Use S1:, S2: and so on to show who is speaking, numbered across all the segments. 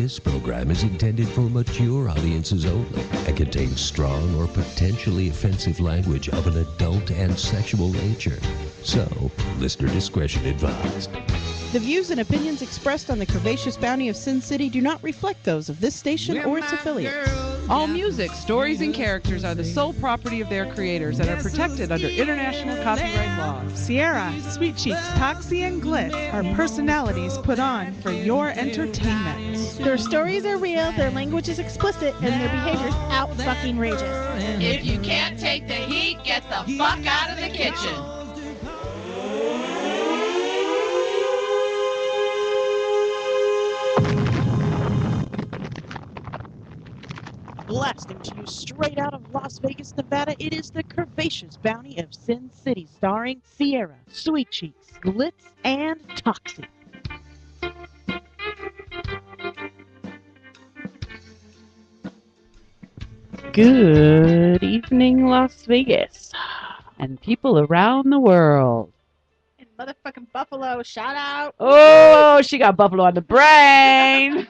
S1: This program is intended for mature audiences only and contains strong or potentially offensive language of an adult and sexual nature. So, listener discretion advised.
S2: The views and opinions expressed on the Curvaceous Bounty of Sin City do not reflect those of this station or its affiliates.
S3: All music, stories, and characters are the sole property of their creators and are protected under international copyright laws.
S4: Sierra, Sweet Cheeks, Toxie, and Glitz are personalities put on for your entertainment.
S5: Their stories are real, their language is explicit, and their behavior's out-fucking-rageous.
S6: If you can't take the heat, get the fuck out of the kitchen.
S2: Blasting to you straight out of Las Vegas, Nevada, it is the Curvaceous Bounty of Sin City, starring Sierra, Sweet Cheeks, Glitz, and Toxie. Good evening, Las Vegas, and people around the world.
S5: And motherfucking Buffalo, shout out.
S2: Oh, she got Buffalo on the brain.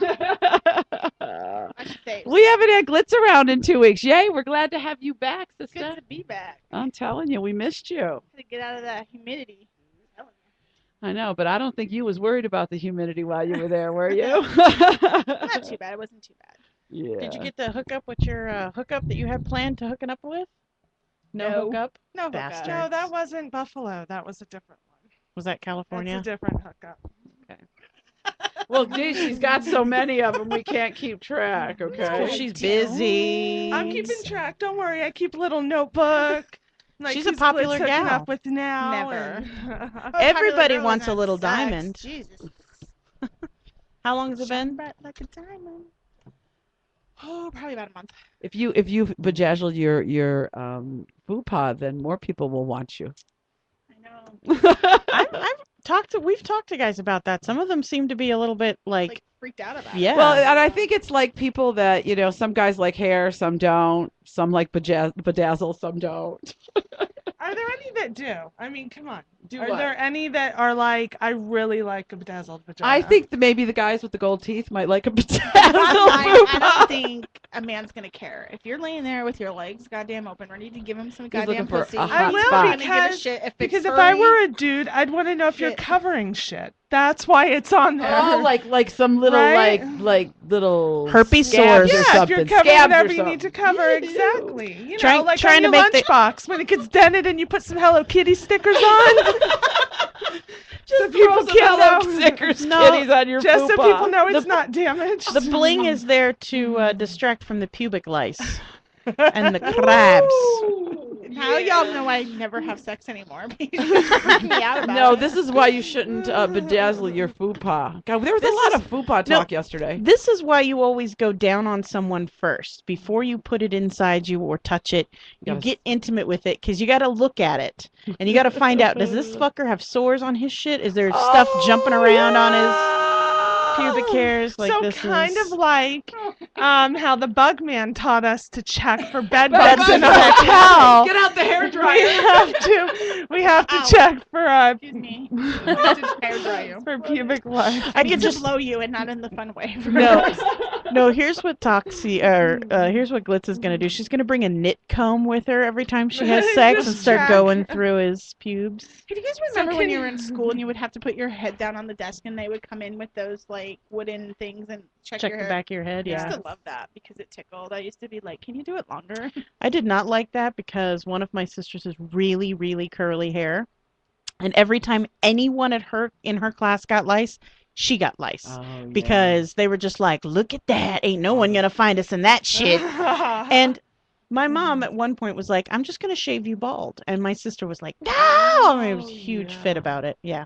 S2: We haven't had Glitz around in 2 weeks. Yay, we're glad to have you back, sister.
S5: Good to be back.
S2: I'm telling you, we missed you.
S5: To get out of that humidity.
S2: I know, but I don't think you was worried about the humidity while you were there, were you?
S5: Not too bad. It wasn't too bad.
S2: Yeah.
S7: Did you get the hookup with your hookup that you had planned to hooking up with? No hookup?
S4: No
S2: Bastards.
S4: hookup. No, that wasn't Buffalo. That was a different one.
S7: Was that California?
S4: That's a different hookup.
S2: Well, geez, she's got so many of them, we can't keep track, okay?
S7: She's busy.
S4: I'm keeping track. Don't worry. I keep a little notebook. Like
S7: She's a
S4: who's
S7: popular
S4: Glitz hooking
S7: gal.
S4: up with now.
S5: Never.
S4: and-
S7: Everybody
S5: Girl
S7: wants a
S5: and
S7: little
S5: sex.
S7: diamond.
S5: Jesus.
S7: How long has it been?
S5: Bright like a diamond. Oh, probably about a month.
S2: If you bedazzled your fupa, then more people will want you.
S5: I know.
S7: We've talked to guys about that. Some of them seem to be a little bit
S5: Like freaked out about
S7: yeah.
S2: Well, and I think it's like people that, some guys like hair, some don't. Some like bedazzle, some don't.
S4: Are there any that do? I mean, come on. Are
S2: what?
S4: there any that are like, I really like a bedazzled vagina?
S2: I think that maybe the guys with the gold teeth might like a bedazzled
S5: I
S2: fupa.
S5: don't think a man's gonna care if you're laying there with your legs goddamn open, ready to give him some
S2: He's looking
S5: goddamn
S2: for
S5: pussy.
S2: a hot
S4: I will
S2: spot.
S5: Gonna give a
S4: because,
S5: shit if it's
S4: because if I
S5: furry.
S4: were a dude, I'd want to know if you're
S5: Shit.
S4: covering shit. That's why it's on there.
S2: Oh, like some little
S4: Right?
S2: like little
S7: Herpes
S2: scabs
S7: sores.
S2: or
S4: Yeah, if
S2: something.
S4: you're covering
S2: Scabs or
S4: whatever you
S2: something.
S4: need to cover,
S2: Ew.
S4: exactly. You know,
S7: Trying-
S4: like
S7: trying
S4: on
S7: to
S4: your
S7: make the-
S4: lunchbox when it gets dented and you put some Hello Kitty stickers on.
S2: Just
S4: people
S2: throw some
S4: can't
S2: Hello
S4: know.
S2: Stickers
S7: No,
S2: kitties on your
S4: Just so
S2: fupa.
S4: people know it's not damaged.
S7: The bling is there to distract from the pubic lice and the crabs.
S5: Now y'all know I never have sex anymore. Because you freak me out about
S2: No,
S5: it.
S2: this is why you shouldn't bedazzle your fupa. God, there was
S7: This
S2: a lot
S7: is-
S2: of fupa
S7: no,
S2: talk yesterday.
S7: This is why you always go down on someone first before you put it inside you or touch it. You
S2: Gotta-
S7: get intimate with it because you got to look at it and you got to find out, does this fucker have sores on his shit? Is there stuff jumping around on his pubic hairs? Like
S4: so
S7: this
S4: kind
S7: is...
S4: of like how the bug man taught us to check for bed
S2: Bed
S4: bugs in a
S2: bugs.
S4: hotel.
S2: Get out the hair
S4: We
S2: dryer.
S4: have to
S5: Ow.
S4: check for
S5: Excuse me. I just hair dry you.
S4: for pubic lice.
S7: I could just
S5: blow you and not in the fun way.
S7: no. Here's what here's what Glitz is gonna do. She's gonna bring a knit comb with her every time she has sex and
S4: Just
S7: start
S4: check.
S7: going through his pubes.
S5: Can you guys remember
S4: can
S5: when you were
S4: you-
S5: in school and you would have to put your head down on the desk and they would come in with those like wooden things and check
S7: Check
S5: your
S7: the
S5: hair?
S7: back of your head.
S5: I
S7: Yeah.
S5: used to love that because it tickled. I used to be like, can you do it longer?
S7: I did not like that because one of my sisters has really, really curly hair. And every time anyone in her class got lice, she got lice. Because they were just like, look at that. Ain't no one gonna find us in that shit. And my mom at one point was like, I'm just gonna shave you bald. And my sister was like, no. I mean, it was a huge fit about it. Yeah.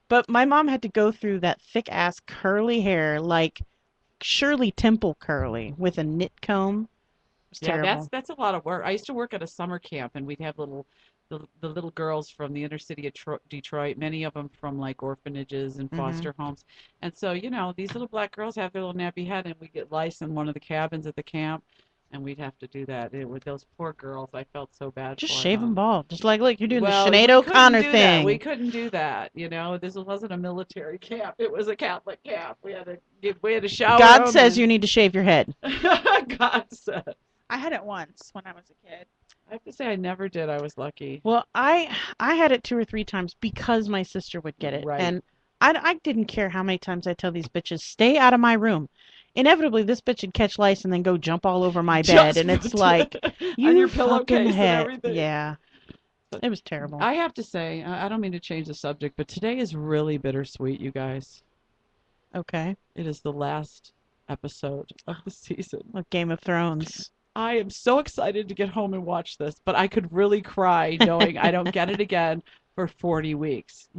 S7: But my mom had to go through that thick ass curly hair, like Shirley Temple curly, with a knit comb. It was
S2: Yeah,
S7: terrible.
S2: that's a lot of work. I used to work at a summer camp, and we'd have the little girls from the inner city of Detroit, many of them from like orphanages and foster homes. And so, these little black girls have their little nappy head, and we get lice in one of the cabins at the camp.
S3: and we'd have to do that. With those poor girls, I felt so bad
S7: Just
S3: for
S7: shave
S3: them.
S7: them bald. Just like, look, you're doing
S3: Well,
S7: the
S3: we
S7: Sinead
S3: couldn't
S7: O'Connor
S3: do that.
S7: thing.
S3: We couldn't do that. This wasn't a military camp. It was a Catholic camp. We had to shower
S7: God
S3: them
S7: says
S3: and-
S7: you need to shave your head.
S3: God said.
S5: I had it once when I was a kid.
S3: I have to say I never did. I was lucky.
S7: Well, I had it 2 or 3 times because my sister would get it.
S3: Right.
S7: And I didn't care how many times I tell these bitches, stay out of my room. Inevitably, this bitch would catch lice and then go jump all over my bed. And it's like, you
S3: on your
S7: fucking
S3: pillowcase and
S7: head.
S3: everything.
S7: Yeah. It was terrible.
S3: I have to say, I don't mean to change the subject, but today is really bittersweet, you guys.
S7: Okay.
S3: It is the last episode of the season.
S7: Of Game of Thrones.
S3: I am so excited to get home and watch this, but I could really cry knowing I don't get it again for 40 weeks.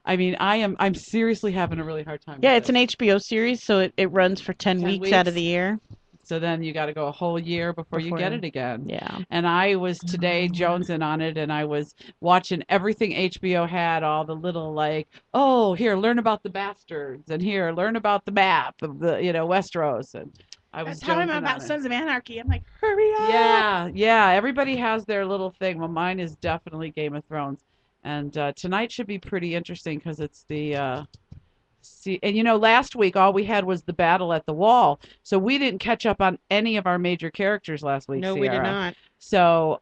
S3: I'm seriously having a really hard time.
S7: Yeah,
S3: with
S7: it's an
S3: this.
S7: HBO series, so it runs for 10 weeks out of the year.
S3: So then you got to go a whole year before you get
S7: Before-
S3: it again.
S7: Yeah.
S3: And I was today jonesing on it, and I was watching everything HBO had, all the little oh, here, learn about the bastards, and here, learn about the map of the, Westeros, and I was
S5: That's how I'm
S3: jonesing
S5: about
S3: on it.
S5: Sons of Anarchy. I'm like, hurry up.
S3: Yeah. Everybody has their little thing. Well, mine is definitely Game of Thrones, and tonight should be pretty interesting because it's the. And last week all we had was the battle at the wall, so we didn't catch up on any of our major characters last week.
S7: No,
S3: Sierra.
S7: we did not.
S3: So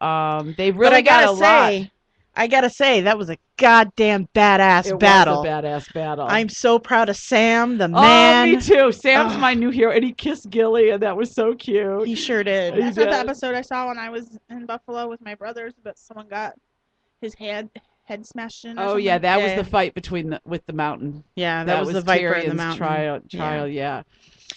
S3: they
S7: But
S3: really
S7: I
S3: got
S7: gotta
S3: a lot.
S7: say, that was a goddamn badass
S3: It
S7: battle.
S3: was a badass battle.
S7: I'm so proud of Sam, the
S3: Oh,
S7: man.
S3: me too. Sam's
S7: Oh.
S3: my new hero, and he kissed Gilly, and that was so cute.
S7: He sure did.
S3: He
S5: That's not
S3: did.
S5: the episode I saw when I was in Buffalo with my brothers, but someone got his head smashed in. Or
S3: Oh
S5: something.
S3: yeah, that
S7: Yeah.
S3: was the fight with the mountain.
S7: Yeah, that was the Viper in the
S3: Tyrion's
S7: mountain.
S3: trial. Yeah.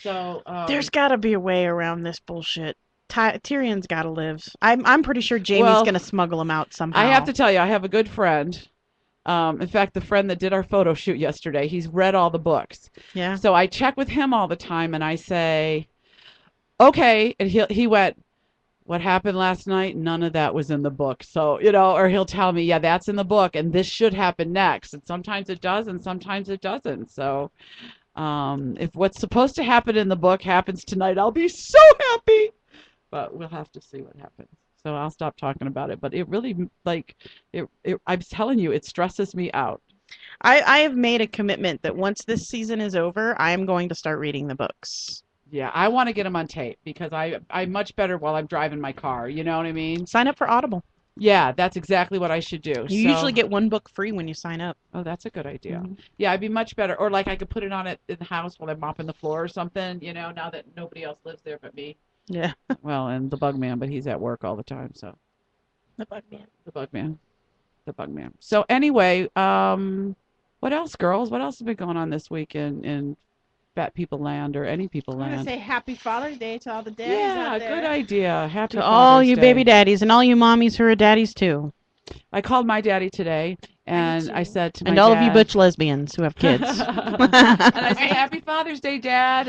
S3: So
S7: There's got to be a way around this bullshit. Tyrion's got to live. I'm pretty sure Jaime's
S3: Well,
S7: gonna smuggle him out somehow.
S3: I have to tell you, I have a good friend. In fact, the friend that did our photo shoot yesterday, he's read all the books.
S7: Yeah.
S3: So I check with him all the time, and I say, okay, and he went, what happened last night? None of that was in the book. So, or he'll tell me, yeah, that's in the book, and this should happen next. And sometimes it does, and sometimes it doesn't. So if what's supposed to happen in the book happens tonight, I'll be so happy. But we'll have to see what happens. So I'll stop talking about it. But it really, I'm telling you, it stresses me out.
S7: I have made a commitment that once this season is over, I am going to start reading the books.
S3: Yeah, I want to get them on tape because I'm much better while I'm driving my car. You know what I mean?
S7: Sign up for Audible.
S3: Yeah, that's exactly what I should do.
S7: You usually get one book free when you sign up.
S3: Oh, that's a good idea.
S7: Mhm.
S3: Yeah, I'd be much better. Or I could put it on it in the house while I'm mopping the floor or something, now that nobody else lives there but me.
S7: Yeah.
S3: Well, and the bug man, but he's at work all the time, so.
S5: The bug man.
S3: The bug man. The bug man. So anyway, what else, girls? What else has been going on this week in Fat People Land or any people
S5: I'm gonna
S3: land?
S5: say Happy Father's Day to all the daddies
S3: Yeah,
S5: out there.
S3: good idea. Happy
S7: To all
S3: Father's
S7: you
S3: Day.
S7: baby daddies and all you mommies who are daddies too.
S3: I called my daddy today, and I
S5: too.
S3: said to my
S7: And all
S3: dad,
S7: of you butch lesbians who have kids.
S3: and I say, Happy Father's Day, Dad,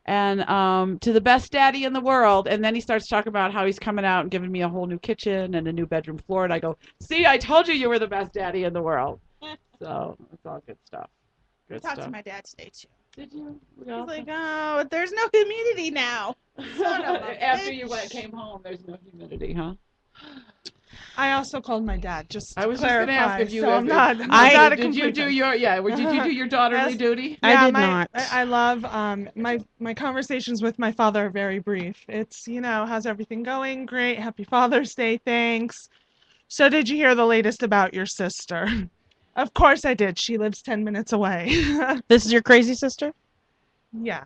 S3: and to the best daddy in the world. And then he starts talking about how he's coming out and giving me a whole new kitchen and a new bedroom floor. And I go, see, I told you were the best daddy in the world. So it's all good stuff. Good
S5: Talked
S3: stuff.
S5: to my dad today too.
S3: Did you?
S5: He's like, oh, there's no humidity now. Son of a
S3: After
S5: bitch.
S3: you came home, there's no humidity, huh?
S4: I also called my dad just to
S3: I was just
S4: clarify.
S3: going to ask if you.
S4: so I'm not. I'm
S7: I-
S4: not a
S3: did you
S4: complete
S3: do your? Yeah. Did you do your daughterly
S4: Yes.
S3: duty?
S7: I did not.
S4: I love my conversations with my father are very brief. It's how's everything going? Great. Happy Father's Day. Thanks. So did you hear the latest about your sister? Of course I did. She lives 10 minutes away.
S7: This is your crazy sister?
S4: Yeah.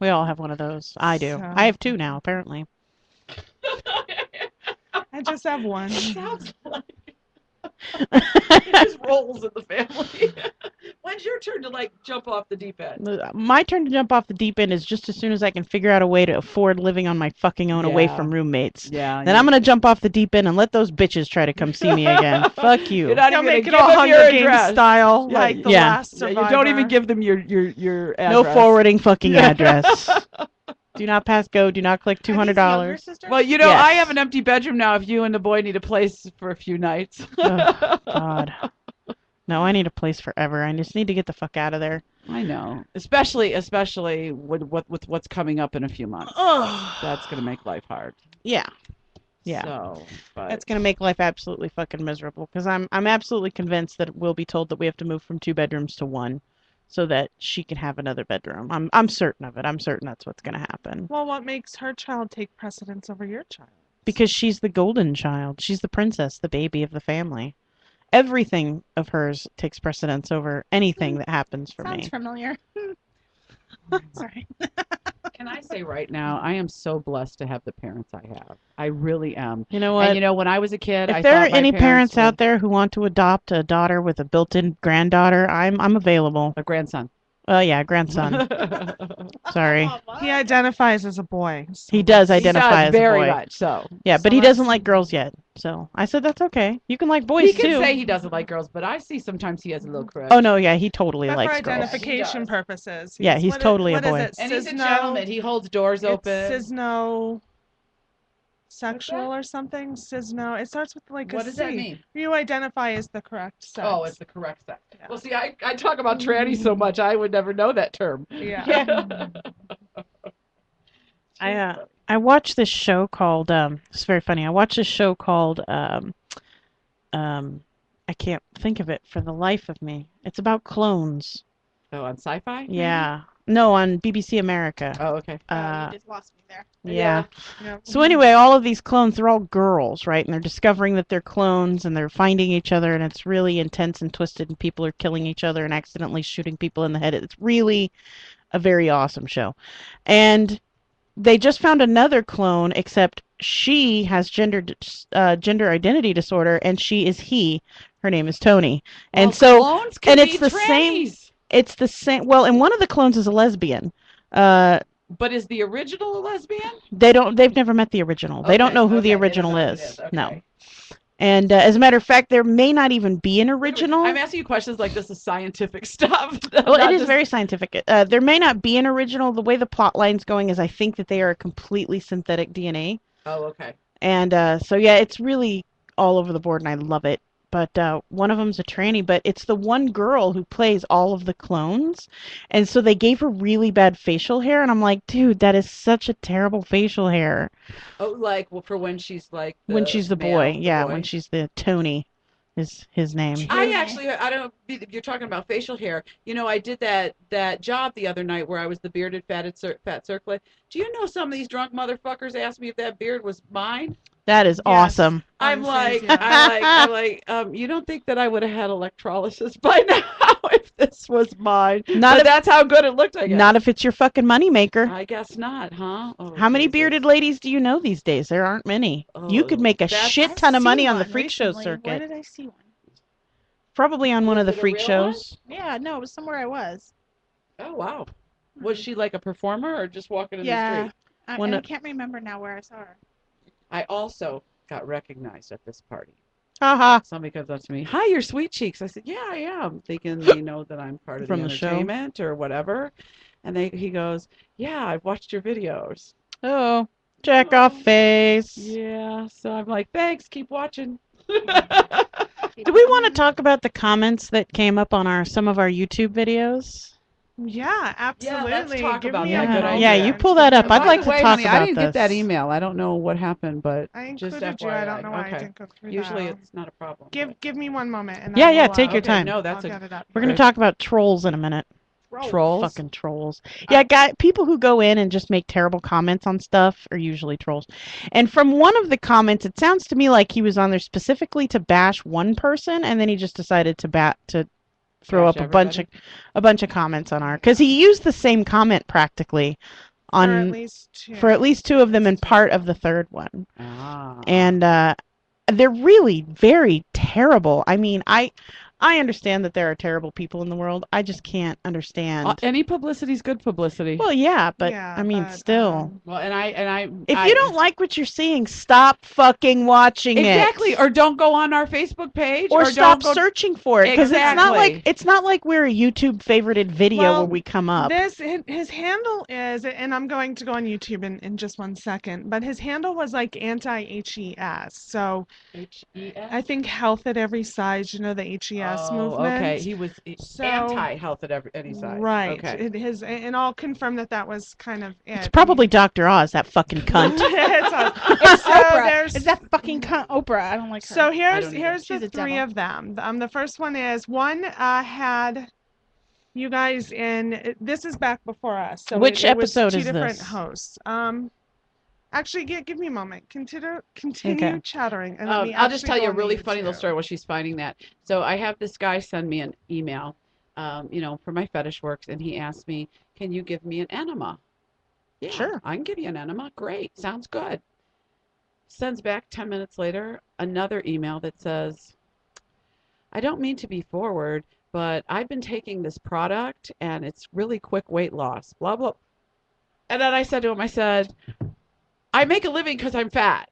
S7: We all have one of those. I do.
S4: So-
S7: I have 2 now, apparently.
S4: I just have one.
S3: Sounds like it just rolls in the family. When's your turn to jump off the deep end?
S7: My turn to jump off the deep end is just as soon as I can figure out a way to afford living on my fucking own away
S3: Yeah.
S7: from roommates.
S3: Yeah.
S7: Then I'm gonna jump off the deep end and let those bitches try to come see me again. Fuck you.
S3: You're not
S4: They'll
S3: even gonna
S4: make it
S3: give
S4: all
S3: them your
S4: Hunger Games
S3: address.
S4: style,
S3: Yeah,
S4: like the
S7: yeah.
S4: last
S3: Yeah,
S4: survivor.
S3: you don't even give them your address.
S7: No forwarding fucking
S3: Yeah.
S7: address. Do not pass go. Do not click $200.
S3: Well,
S7: Yes.
S3: I have an empty bedroom now if you and the boy need a place for a few nights.
S7: Oh, God. No, I need a place forever. I just need to get the fuck out of there.
S3: I know, especially with what's coming up in a few months.
S7: Oh,
S3: That's gonna make life hard.
S7: yeah. Yeah.
S3: So, but
S7: That's going to make life absolutely fucking miserable because I'm absolutely convinced that we'll be told that we have to move from 2 bedrooms to 1 so that she can have another bedroom. I'm certain of it. I'm certain that's what's going to happen.
S4: Well, what makes her child take precedence over your child?
S7: Because she's the golden child. She's the princess, the baby of the family. Everything of hers takes precedence over anything that happens for
S5: Sounds
S7: me.
S5: familiar. Sorry.
S3: can I say right now, I am so blessed to have the parents I have. I really am.
S7: You know what?
S3: And you know, when I was a kid,
S7: If
S3: I
S7: there are
S3: thought my
S7: any parents
S3: were
S7: out there who want to adopt a daughter with a built-in granddaughter, I'm available.
S3: a grandson.
S7: Oh yeah, grandson. Sorry.
S4: He identifies as a boy. so
S7: He does
S4: that's-
S7: identify as a
S3: very
S7: boy.
S3: much so.
S7: Yeah,
S4: So
S7: but he doesn't
S4: that's-
S7: like girls yet. So I said that's okay. You can like boys
S3: He can
S7: too.
S3: say he doesn't like girls, but I see sometimes he has a little crush.
S7: Oh no, yeah, he totally
S4: But for
S7: likes girls.
S4: identification
S3: does.
S4: purposes.
S7: Yeah, he's
S4: what
S7: totally a
S4: what is
S7: boy.
S4: it?
S3: And he's a
S4: Cisno-
S3: gentleman. He holds doors open.
S4: It's cisno sexual or something. Cisno. It starts with like a
S3: What does
S4: C.
S3: that mean?
S4: You identify as the correct sex.
S3: Oh, it's the correct sex.
S4: Yeah.
S3: Well, see, I talk about tranny so much, I would never know that term.
S4: Yeah.
S7: I watched this show called it's very funny. I watched this show called I can't think of it for the life of me. It's about clones.
S3: Oh, on sci-fi? maybe?
S7: Yeah. No, on BBC America.
S3: Oh, okay.
S5: Oh, you just lost me there.
S7: Yeah.
S4: Yeah.
S7: So anyway, all of these clones, they're all girls, right? And they're discovering that they're clones and they're finding each other and it's really intense and twisted and people are killing each other and accidentally shooting people in the head. It's really a very awesome show. And they just found another clone, except she has gender identity disorder and she is he. Her name is Tony. And
S3: Well,
S7: so
S3: clones can
S7: and it's
S3: be
S7: the same
S3: trannies.
S7: it's the same well, and one of the clones is a lesbian.
S3: But is the original a lesbian?
S7: They've never met the original. They don't
S3: Okay,
S7: know who the
S3: okay, they don't
S7: original
S3: know who it
S7: is.
S3: is,
S7: No.
S3: okay.
S7: And as a matter of fact, there may not even be an original.
S3: I'm asking you questions like this is scientific stuff.
S7: Well,
S3: not
S7: it is
S3: just-
S7: very scientific. There may not be an original. The way the plot line's going is I think that they are a completely synthetic DNA.
S3: Oh, okay.
S7: And so, yeah, it's really all over the board, and I love it. But one of them's a tranny, but it's the one girl who plays all of the clones. And so they gave her really bad facial hair, and I'm like, dude, that is such a terrible facial hair.
S3: Oh, like for when she's like
S7: When she's the
S3: male,
S7: boy.
S3: the
S7: Yeah,
S3: boy.
S7: when she's the Tony is his name.
S3: I don't. You're talking about facial hair. You know, I did that job the other night where I was the bearded fat circlet. Do you know some of these drunk motherfuckers asked me if that beard was mine?
S7: That is awesome.
S3: I'm like,
S4: Honestly, yeah.
S3: you don't think that I would have had electrolysis by now if this was mine?
S7: Not
S3: But
S7: if-
S3: that's how good it looked. I guess.
S7: Not if it's your fucking moneymaker.
S3: I guess not, huh? Oh,
S7: How many
S3: Jesus.
S7: bearded ladies do you know these days? There aren't many. You could
S3: Oh,
S7: make a
S3: that's-
S7: shit
S5: I've
S7: ton of money
S5: seen
S7: on the
S5: one
S7: freak show
S5: recently. Where
S7: circuit.
S5: did I see one?
S7: Probably on one of the
S3: Was it a
S7: freak
S3: real one?
S7: shows.
S5: Yeah, no, it was somewhere I was.
S3: Oh wow. Was she like a performer or just walking in the
S5: Yeah.
S3: street?
S7: One
S5: I
S7: of-
S5: can't remember now where I saw her.
S3: I also got recognized at this party.
S7: Haha.
S3: Somebody comes up to me, "Hi, you're Sweet Cheeks." I said, "Yeah, I am," thinking they know that I'm part of
S7: From
S3: the
S7: the show?
S3: entertainment or whatever. And he goes, "Yeah, I've watched your videos."
S7: Oh, jack off face.
S3: Yeah, so I'm like, "Thanks, keep watching."
S7: Do we want to talk about the comments that came up on some of our YouTube videos?
S4: Yeah, absolutely.
S3: talk
S4: Give
S3: about
S4: me
S3: that.
S4: a
S3: Good
S4: moment.
S7: Yeah, you pull that up. I'd
S3: By
S7: like
S3: the
S7: to
S3: way,
S7: talk
S3: honey, I
S7: about
S3: didn't get that
S7: this.
S3: email. I don't know what happened, but
S4: I
S3: just
S4: included you. I don't know why
S3: FYI.
S4: I didn't go through
S3: Usually
S4: that.
S3: it's not a problem.
S4: Give me one moment. And
S7: Yeah,
S4: I
S7: yeah,
S4: will,
S7: take your
S3: Okay,
S7: time.
S3: No,
S4: I'll
S3: that's
S4: get it up.
S7: We're going to
S3: Good.
S7: talk about trolls in a minute.
S3: trolls.
S7: Fucking trolls. Yeah, people who go in and just make terrible comments on stuff are usually trolls. And from one of the comments, it sounds to me like he was on there specifically to bash one person, and then he just decided to throw
S3: Bash
S7: up a bunch of comments on our, because he used the same comment practically
S4: For at
S7: on
S4: least two.
S7: for at least two of them and part of the third one.
S3: Ah.
S7: And they're really very terrible. I mean, I understand that there are terrible people in the world. I just can't understand.
S3: Any publicity is good publicity.
S7: Well, yeah, but
S4: Yeah,
S7: I mean,
S4: but,
S7: still.
S3: Well, and I.
S7: If you don't like what you're seeing, stop fucking watching
S3: exactly,
S7: it.
S3: or don't go on our Facebook page,
S7: Or stop
S3: don't go,
S7: searching for it, because
S3: Exactly.
S7: it's not like we're a YouTube favorited video
S4: Well,
S7: where we come up.
S4: His handle is, and I'm going to go on YouTube in just one second, but his handle was like anti-HES. So
S3: HES.
S4: I think health at every size, you know, the HES yes movement.
S3: Okay, he was
S4: So-
S3: anti-health at any size.
S4: Right.
S3: Okay.
S4: And I'll confirm that was kind of it.
S7: It's probably Dr. Oz, that fucking cunt.
S5: It's
S4: So
S5: Oprah.
S4: there's-
S5: It's that fucking cunt Oprah. I don't like her.
S4: So
S3: I
S4: here's
S3: don't either.
S5: She's
S4: the
S5: a
S4: three
S5: devil.
S4: of them. The first one is had you guys in. This is back before us. So
S7: Which
S4: it was
S7: episode
S4: two
S7: is
S4: different
S7: this?
S4: hosts. Actually, give me a moment. Continue
S7: Okay.
S4: chattering. And let me
S3: I'll just
S4: actually
S3: tell you
S4: go
S3: a
S4: on
S3: really funny little
S4: YouTube.
S3: story while she's finding that. So I have this guy send me an email, for my fetish works, and he asked me, "Can you give me an enema?" Yeah,
S7: Sure.
S3: I can give you an enema. Great, sounds good. Sends back 10 minutes later another email that says, "I don't mean to be forward, but I've been taking this product and it's really quick weight loss, blah, blah." And then I said to him, I said, "I make a living because I'm fat.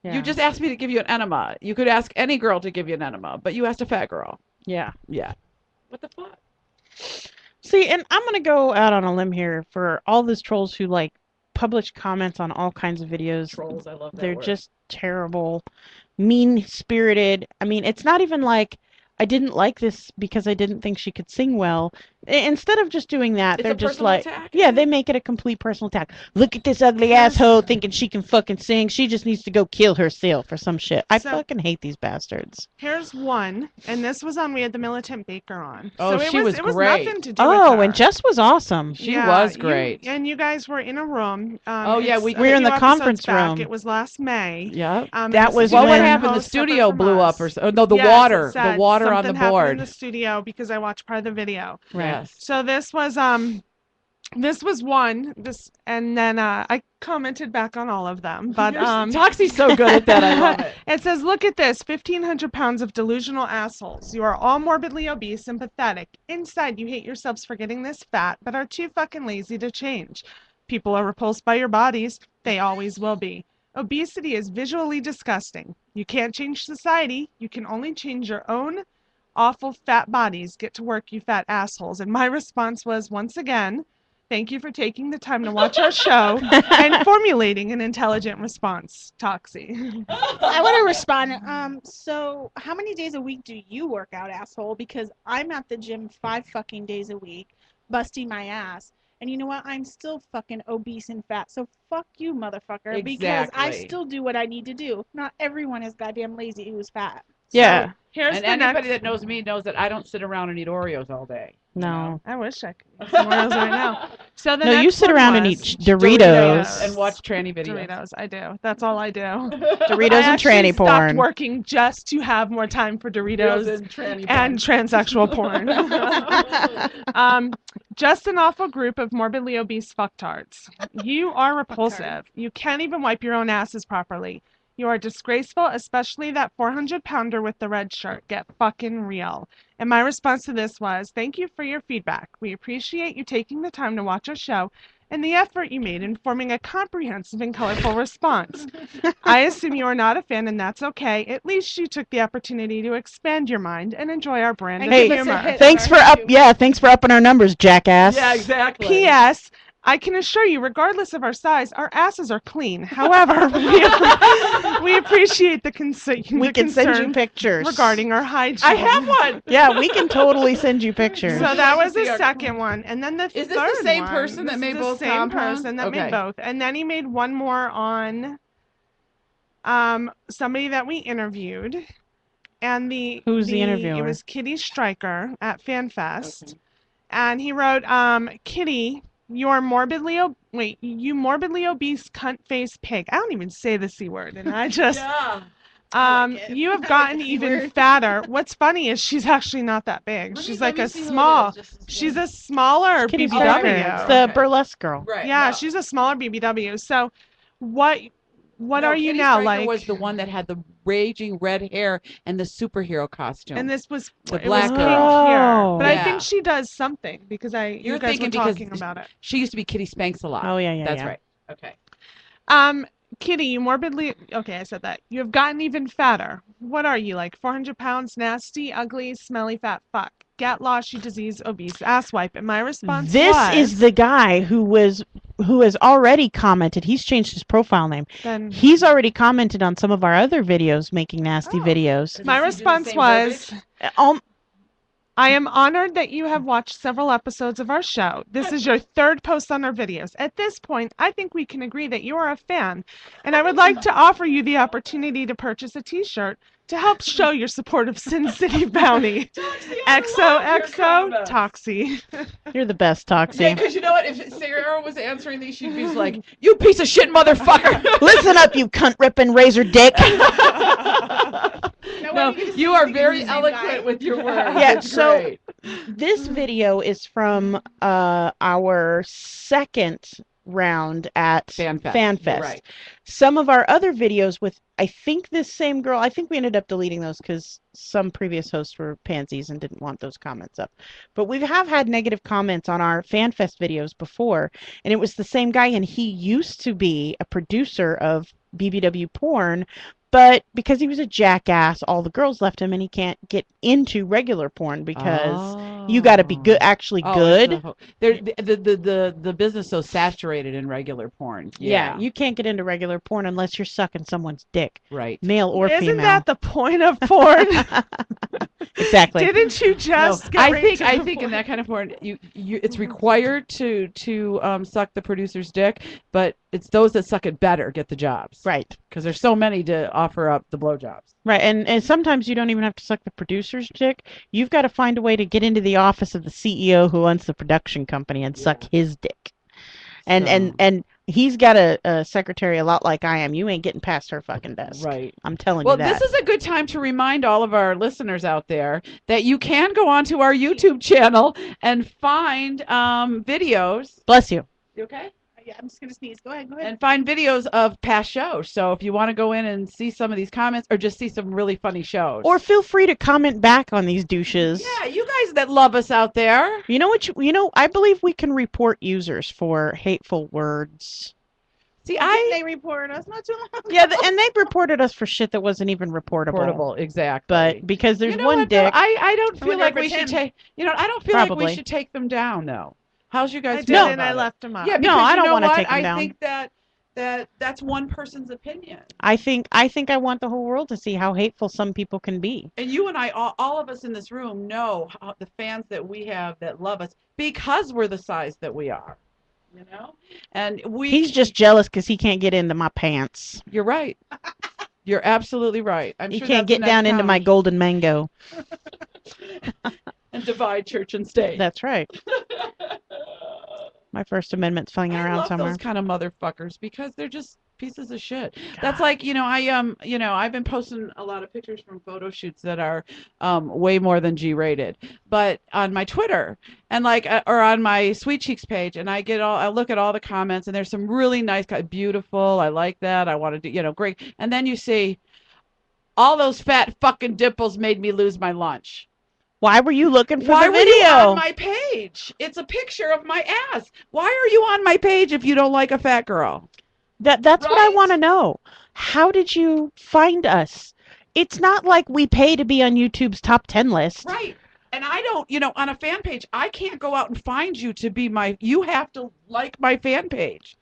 S7: Yeah.
S3: You just asked me to give you an enema. You could ask any girl to give you an enema, but you asked a fat girl."
S7: Yeah.
S3: Yeah. What the fuck?
S7: See, and I'm gonna go out on a limb here for all those trolls who like publish comments on all kinds of videos.
S3: Trolls, I love that
S7: They're
S3: word.
S7: just terrible, mean-spirited. I mean, it's not even like I didn't like this because I didn't think she could sing well. Instead of just doing that,
S3: It's
S7: they're
S3: a
S7: just
S3: personal
S7: like,
S3: attack,
S7: yeah,
S3: isn't
S7: they
S3: it?
S7: make it a complete personal attack. Look at this ugly asshole thinking she can fucking sing. She just needs to go kill herself or some shit. I
S4: So-
S7: fucking hate these bastards.
S4: Here's one, and this was on. We had the Militant Baker on.
S3: Oh,
S4: so
S3: she was
S4: it was
S3: great.
S4: nothing to do with
S7: Oh,
S4: her.
S7: and Jess was awesome.
S3: She was great.
S4: And you guys were in a room.
S3: Oh, yeah,
S4: it's
S3: we
S4: a
S7: were in
S4: few
S7: the
S4: episodes
S7: conference
S4: back.
S7: room.
S4: It was last May.
S3: Yeah.
S7: That was
S3: Well, what
S7: when-
S3: happened? The
S4: host separate
S3: studio
S4: from
S3: blew
S4: us.
S3: up, or so? Oh, no, the
S4: Yes,
S3: water,
S4: it said
S3: the water on the
S4: something happened
S3: board.
S4: in the studio because I watched part of the video.
S3: Yes.
S4: So this was one. And then I commented back on all of them. But
S3: Toxie's so good at that. I love it.
S4: It says, "Look at this, 1,500 pounds of delusional assholes. You are all morbidly obese and pathetic. Inside, you hate yourselves for getting this fat, but are too fucking lazy to change. People are repulsed by your bodies. They always will be. Obesity is visually disgusting. You can't change society. You can only change your own awful fat bodies. Get to work, you fat assholes." And my response was, once again, "Thank you for taking the time to watch our show and formulating an intelligent response, Toxie."
S5: I want to respond. So how many days a week do you work out, asshole? Because I'm at the gym 5 fucking days a week, busting my ass. And you know what? I'm still fucking obese and fat. So fuck you, motherfucker. Because I
S3: Exactly.
S5: still do what I need to do. Not everyone is goddamn lazy who's fat.
S7: Yeah.
S4: Here's
S3: And
S4: the
S3: anybody
S4: next.
S3: that knows me knows that I don't sit around and eat Oreos all day.
S7: No.
S4: I wish I could eat some Oreos right now. So the
S7: No, you
S4: next
S7: sit
S4: one
S7: around and
S4: was
S7: eat Doritos.
S3: And watch tranny videos.
S4: Doritos. I do. That's all I do.
S7: Doritos
S4: I
S7: and
S4: actually
S7: tranny
S4: stopped
S7: porn.
S4: working just to have more time for Doritos
S3: and tranny
S4: and transsexual porn. Just an awful group of morbidly obese fucktards. You are repulsive. You can't even wipe your own asses properly. You are disgraceful, especially that 400-pounder with the red shirt. Get fucking real. And my response to this was, "Thank you for your feedback. We appreciate you taking the time to watch our show and the effort you made in forming a comprehensive and colorful response. I assume you are not a fan, and that's okay. At least you took the opportunity to expand your mind and enjoy our brand of
S7: Hey,
S4: humor.
S7: Thanks for thanks for upping our numbers, jackass.
S3: Yeah, exactly.
S4: P.S. I can assure you, regardless of our size, our asses are clean. However, we appreciate the concern.
S7: We can send you pictures
S4: regarding our hygiene.
S3: I have one.
S7: Yeah, we can totally send you pictures.
S4: So that was the
S3: see our-
S4: second one, and then the
S3: Is this
S4: third
S3: the same
S4: one-
S3: person that
S4: this
S3: made
S4: is
S3: both
S4: the same
S3: compounds?
S4: person that
S3: Okay.
S4: made both, and then he made one more on somebody that we interviewed, and
S7: Who's the interviewer?
S4: It was Kitty Stryker at FanFest,
S3: Okay.
S4: and he wrote, "Kitty, you morbidly obese cunt face pig." I don't even say the C word, and I just.
S3: Yeah.
S5: I like it.
S4: You
S5: I
S4: have
S5: like
S4: gotten
S5: the C
S4: even
S5: word.
S4: fatter. What's funny is she's actually not that big.
S3: Let
S4: She's
S3: me
S4: like a
S3: see who it
S4: small.
S3: is, just to
S4: She's
S3: see.
S4: a smaller
S7: Kitty
S4: BBW.
S7: Stryker. It's the
S3: Okay.
S7: burlesque girl.
S3: Right.
S4: Yeah,
S3: no.
S4: she's a smaller BBW. So, what
S3: No,
S4: are you
S3: Kitty
S4: now
S3: Stryker
S4: like?
S3: was the one that had the raging red hair and the superhero costume.
S4: And this was
S3: The
S4: it
S3: black
S4: was pink
S3: girl.
S4: here. But I
S3: Yeah.
S4: think she does something because
S3: You're
S4: you guys
S3: thinking
S4: were
S3: because
S4: talking about it.
S3: she used to be Kitty Spanks a lot.
S7: Oh yeah, yeah,
S3: That's
S7: yeah.
S3: right. Okay.
S4: Kitty, you morbidly okay. I said that you have gotten even fatter. What are you like? 400 pounds, nasty, ugly, smelly, fat fuck. Get lost, you disease, obese asswipe. And my response
S7: This
S4: was,
S7: is the guy who has already commented. He's changed his profile name.
S4: then
S7: He's already commented on some of our other videos, making nasty
S4: Oh.
S7: videos.
S4: my
S3: Does he do the
S4: response
S3: same
S4: was.
S3: verbiage?
S7: Um,
S4: I am honored that you have watched several episodes of our show. This is your third post on our videos. At this point, I think we can agree that you are a fan, and I would like to offer you the opportunity to purchase a t-shirt to help show your support of Sin City Bounty. XOXO Toxie.
S7: You're the best,
S3: Yeah,
S7: Toxie.
S3: because you know what? If Sarah was answering these, she'd be like, "You piece of shit, motherfucker!"
S7: Listen up, you cunt ripping razor dick.
S3: No, you are very eloquent with your words.
S7: Yeah,
S3: It's
S7: so
S3: great.
S7: this video is from our second round at FanFest.
S3: Right.
S7: Some of our other videos with, I think, this same girl, I think we ended up deleting those because some previous hosts were pansies and didn't want those comments up. But we have had negative comments on our FanFest videos before, and it was the same guy, and he used to be a producer of BBW porn, but because he was a jackass, all the girls left him, and he can't get into regular porn because you got to be good, actually good.
S3: The business is so saturated in regular porn.
S7: Yeah, you can't get into regular porn unless you're sucking someone's dick,
S3: right.
S7: male or female.
S4: Isn't that the point of porn?
S7: Exactly.
S4: Didn't you just get
S3: I
S4: right
S3: think
S4: to the
S3: in
S4: point?
S3: that kind of porn, it's required to suck the producer's dick, but it's those that suck it better get the jobs.
S7: Right.
S3: Because there's so many to offer up the blowjobs.
S7: Right, and sometimes you don't even have to suck the producer's dick. You've got to find a way to get into the office of the CEO who owns the production company and suck his dick. And he's got a secretary a lot like I am. You ain't getting past her fucking desk.
S3: Right.
S7: I'm telling
S3: Well,
S7: you that.
S3: this is a good time to remind all of our listeners out there that you can go onto our YouTube channel and find videos.
S7: Bless you.
S3: You okay?
S5: Yeah, I'm just gonna sneeze. Go ahead.
S3: And find videos of past shows. So if you want to go in and see some of these comments or just see some really funny shows.
S7: Or feel free to comment back on these douches.
S3: Yeah, you guys that love us out there.
S7: You know what? I believe we can report users for hateful words.
S3: See,
S5: They reported us not too long ago.
S7: Yeah, and they reported us for shit that wasn't even reportable.
S3: portable, exactly.
S7: But because there's
S3: you know
S7: one
S3: what, though?
S7: dick.
S3: I don't feel
S5: wonder
S3: like
S5: if
S3: we
S5: it's
S3: should
S5: him.
S3: take. I don't feel like
S7: Probably.
S3: we should take them down though. How's you guys
S4: I
S3: feel
S4: did, and
S3: about
S4: I
S3: it?
S4: left him up.
S3: Yeah,
S7: No,
S3: because
S7: I don't
S3: you know
S7: wanna
S3: what?
S7: take 'em
S3: I
S7: down.
S3: think that's one person's opinion.
S7: I think I want the whole world to see how hateful some people can be.
S3: And you and I, all of us in this room, know how, the fans that we have that love us because we're the size that we are. You know, and
S7: He's just jealous because he can't get into my pants.
S3: You're right. You're absolutely right. I'm
S7: He
S3: sure
S7: can't
S3: that's
S7: get
S3: the
S7: down
S3: next
S7: into my
S3: comment.
S7: golden mango.
S3: And divide church and state.
S7: That's right. My First Amendment's flinging
S3: I
S7: around
S3: love
S7: somewhere.
S3: those kind of motherfuckers because they're just pieces of shit. That's like, I've been posting a lot of pictures from photo shoots that are way more than G-rated, but on my Twitter and or on my Sweet Cheeks page, and I look at all the comments, and there's some really nice, beautiful. I like that. I want to do, great. And then you see all those fat fucking dimples made me lose my lunch.
S7: Why were you looking for
S3: Why
S7: the
S3: were
S7: video?
S3: you on my page? It's a picture of my ass. Why are you on my page if you don't like a fat girl?
S7: That's what I
S3: Right?
S7: want to know. How did you find us? It's not like we pay to be on YouTube's top 10 list.
S3: Right. And I don't, on a fan page, I can't go out and find you to be you have to like my fan page.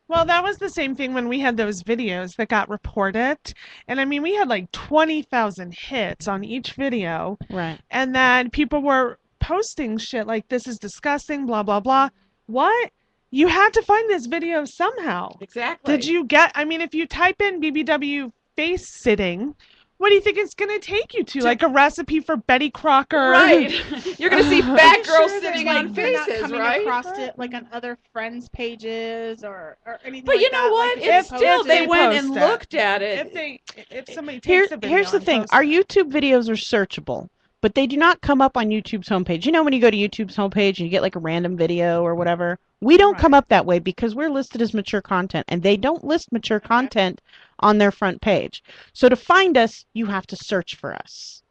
S4: Well, that was the same thing when we had those videos that got reported. And I mean, we had like 20,000 hits on each video.
S7: Right.
S4: And then people were posting shit like, this is disgusting, blah, blah, blah. What? You had to find this video somehow.
S3: Exactly.
S4: Did you if you type in BBW face sitting, what do you think it's going to take you to? Like a recipe for Betty Crocker?
S3: Right. You're going to see fat
S5: I'm
S3: girls
S5: sure there's,
S3: sitting
S5: like,
S3: on
S5: they're not
S3: faces,
S5: coming
S3: right?
S5: across it like on other friends' pages or anything.
S3: But
S5: like
S3: you know
S5: that.
S3: what?
S5: Like,
S3: It's
S5: if
S3: still, they
S4: they
S3: went and
S4: post it.
S3: looked at it.
S4: If somebody takes a video
S7: Here's the
S4: and
S7: thing.
S4: posts
S7: Our
S4: it.
S7: YouTube videos are searchable, but they do not come up on YouTube's homepage. You know when you go to YouTube's homepage and you get like a random video or whatever? We don't come up that way because we're listed as mature content, and they don't list mature content on their front page. So to find us, you have to search for us.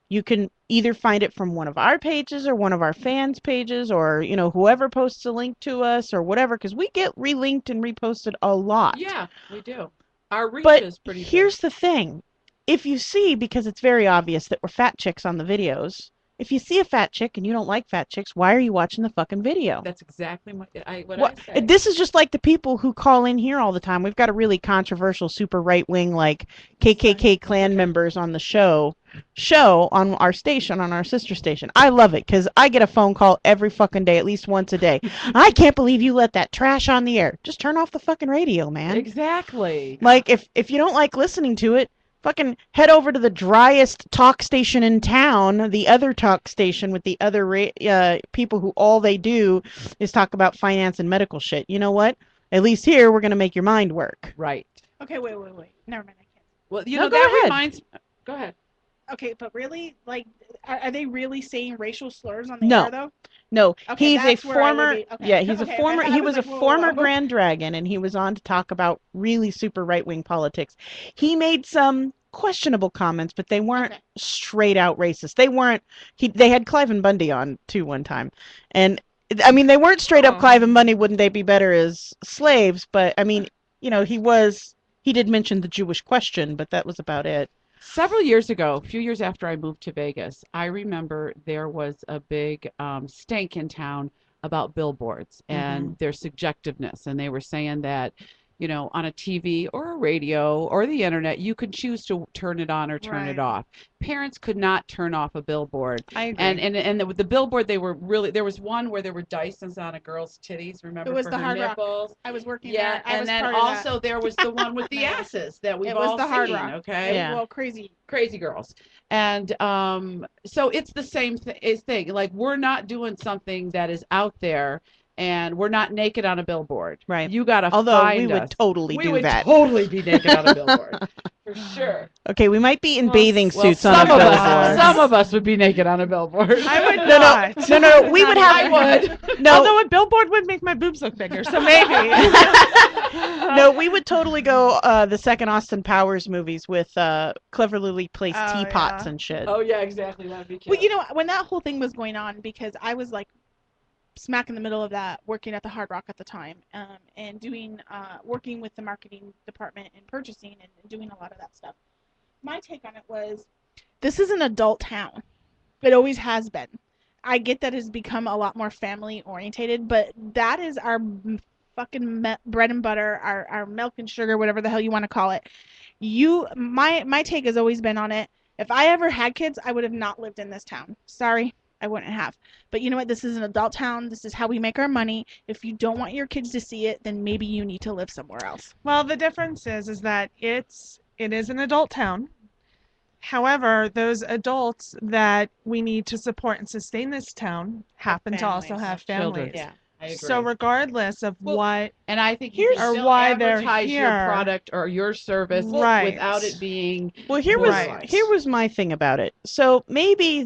S7: You can either find it from one of our pages or one of our fans' pages, or whoever posts a link to us or whatever, because we get relinked and reposted a lot.
S3: Yeah, we do. Our reach
S7: But
S3: is pretty
S7: here's the thing. If you see, because it's very obvious that we're fat chicks on the videos, if you see a fat chick and you don't like fat chicks, why are you watching the fucking video?
S3: That's exactly what I say.
S7: This is just like the people who call in here all the time. We've got a really controversial, super right-wing, like KKK Klan members on the show on our station, on our sister station. I love it because I get a phone call every fucking day, at least once a day. I can't believe you let that trash on the air. Just turn off the fucking radio, man.
S3: Exactly.
S7: Like, if you don't like listening to it, fucking head over to the driest talk station in town, the other talk station with the other people who all they do is talk about finance and medical shit. You know what? At least here, we're going to make your mind work.
S3: Right.
S5: Okay, wait. Never mind, I can't.
S3: Well,
S7: No, go
S3: that
S7: ahead.
S3: reminds... Go ahead.
S5: Okay, but really, like, are they really saying racial slurs on the
S7: No.
S5: air, though?
S7: No,
S5: Okay,
S7: he's a
S5: that's where I would
S7: former,
S5: be- okay.
S7: yeah, he's a
S5: Okay,
S7: former,
S5: I
S7: he
S5: was
S7: was a
S5: like, whoa,
S7: former
S5: whoa.
S7: Grand Dragon, and he was on to talk about really super right-wing politics. He made some questionable comments, but they weren't
S5: Okay.
S7: straight out racist. They had Clive and Bundy on too one time. And I mean, they weren't straight up
S4: Oh.
S7: Clive and Bundy, wouldn't they be better as slaves? But I mean, he did mention the Jewish question, but that was about it.
S3: Several years ago, a few years after I moved to Vegas, I remember there was a big stank in town about billboards and their subjectiveness. And they were saying that, on a TV or a radio or the internet, you could choose to turn it on or turn it
S5: Right.
S3: off. Parents could not turn off a billboard.
S7: I agree.
S3: And the billboard, they were really, there was one where there were Dysons on a girl's titties, remember,
S5: It was
S3: for
S5: the
S3: her
S5: Hard Rock.
S3: nipples.
S5: I was working
S3: Yeah,
S5: there. I
S3: and
S5: was
S3: then
S5: part of that.
S3: also there was the one with the asses that we've
S5: It was
S3: all
S5: the Hard
S3: seen,
S5: Rock.
S3: okay?
S7: Yeah.
S5: Well, crazy.
S3: Crazy girls. And so it's the same thing. Like, we're not doing something that is out there, and we're not naked on a billboard.
S7: Right.
S3: You got to
S7: Although
S3: find
S7: we
S3: us.
S7: would totally
S3: We
S7: do
S3: would
S7: that.
S3: totally be naked on a billboard. For sure.
S7: Okay, we might be in
S5: Well,
S7: bathing
S3: Well,
S7: suits on a
S3: some of
S7: billboard.
S3: us, some of us would be naked on a billboard.
S4: I would
S7: No,
S4: not.
S7: no, we would have.
S3: I would.
S7: No,
S4: Although a billboard would make my boobs look bigger, so maybe.
S7: no, we would totally go the second Austin Powers movies with cleverly placed
S5: Oh,
S7: teapots
S5: yeah.
S7: and shit.
S3: Oh yeah, exactly. That'd be cute.
S5: Well, when that whole thing was going on, because I was like smack in the middle of that, working at the Hard Rock at the time, and doing working with the marketing department and purchasing and doing a lot of that stuff. My take on it was, this is an adult town. It always has been. I get that it's become a lot more family orientated, but that is our fucking bread and butter, our milk and sugar, whatever the hell you want to call it. My take has always been on it. If I ever had kids, I would have not lived in this town. Sorry, I wouldn't have. But you know what? This is an adult town. This is how we make our money. If you don't want your kids to see it, then maybe you need to live somewhere else.
S4: Well, the difference is that it is an adult town. However, those adults that we need to support and sustain this town happen to also
S5: families.
S4: have
S3: Children.
S4: families.
S5: Yeah.
S3: I agree.
S4: So regardless of
S3: Well,
S4: what,
S3: and I think
S4: Here's-
S3: you can
S4: or
S3: still
S4: why they're
S3: advertise your
S4: here.
S3: product or your service
S4: Right.
S3: without it being
S7: Well, here
S4: Right.
S7: was my thing about it. So maybe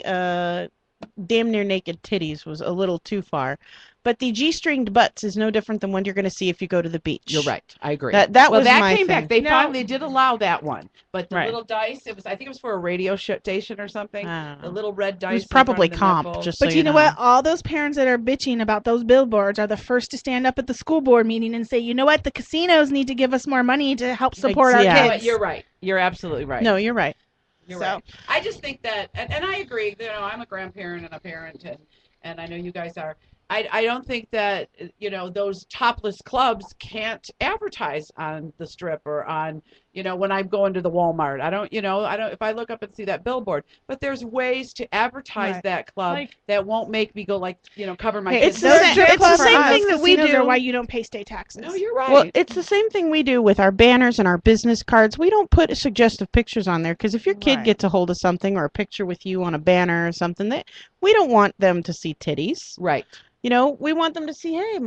S7: the damn near naked titties was a little too far, but the G-stringed butts is no different than what you're going to see if you go to the beach.
S3: You're right. I agree.
S7: That
S3: well,
S7: was
S3: that
S7: my
S3: came
S7: thing.
S3: back. They
S4: No.
S3: finally did allow that one, but the
S7: Right.
S3: little dice. I think it was for a radio station or something.
S7: I don't
S3: The
S7: know.
S3: little red dice.
S7: It was
S3: in front of
S7: probably
S3: the
S7: comp,
S3: nipple.
S7: just
S5: But
S7: so
S5: you know what? All those parents that are bitching about those billboards are the first to stand up at the school board meeting and say, you know what? The casinos need to give us more money to help support our
S7: Yeah.
S3: You know what?
S5: kids.
S3: You're right. You're absolutely right.
S7: No, you're right.
S3: You're
S5: So-
S3: right. I just think that, and I agree. I'm a grandparent and a parent, and I know you guys are. I don't think that those topless clubs can't advertise on the strip or on when I'm going to the Walmart. I don't if I look up and see that billboard, but there's ways to advertise
S4: Right.
S3: that club
S4: Like-
S3: that won't make me go cover my
S7: Hey,
S3: kids.
S7: it's the
S5: Those
S7: same-
S5: strip
S7: it's the
S5: clubs
S7: same
S5: and
S7: thing
S5: those
S7: that we
S5: casinos
S7: do.
S5: are why you don't pay state taxes.
S3: No, you're right.
S7: Well, it's the same thing we do with our banners and our business cards. We don't put suggestive pictures on there because if your kid
S4: Right.
S7: gets a hold of something or a picture with you on a banner or something, that we don't want them to see titties.
S3: right.
S7: We want them to see, hey,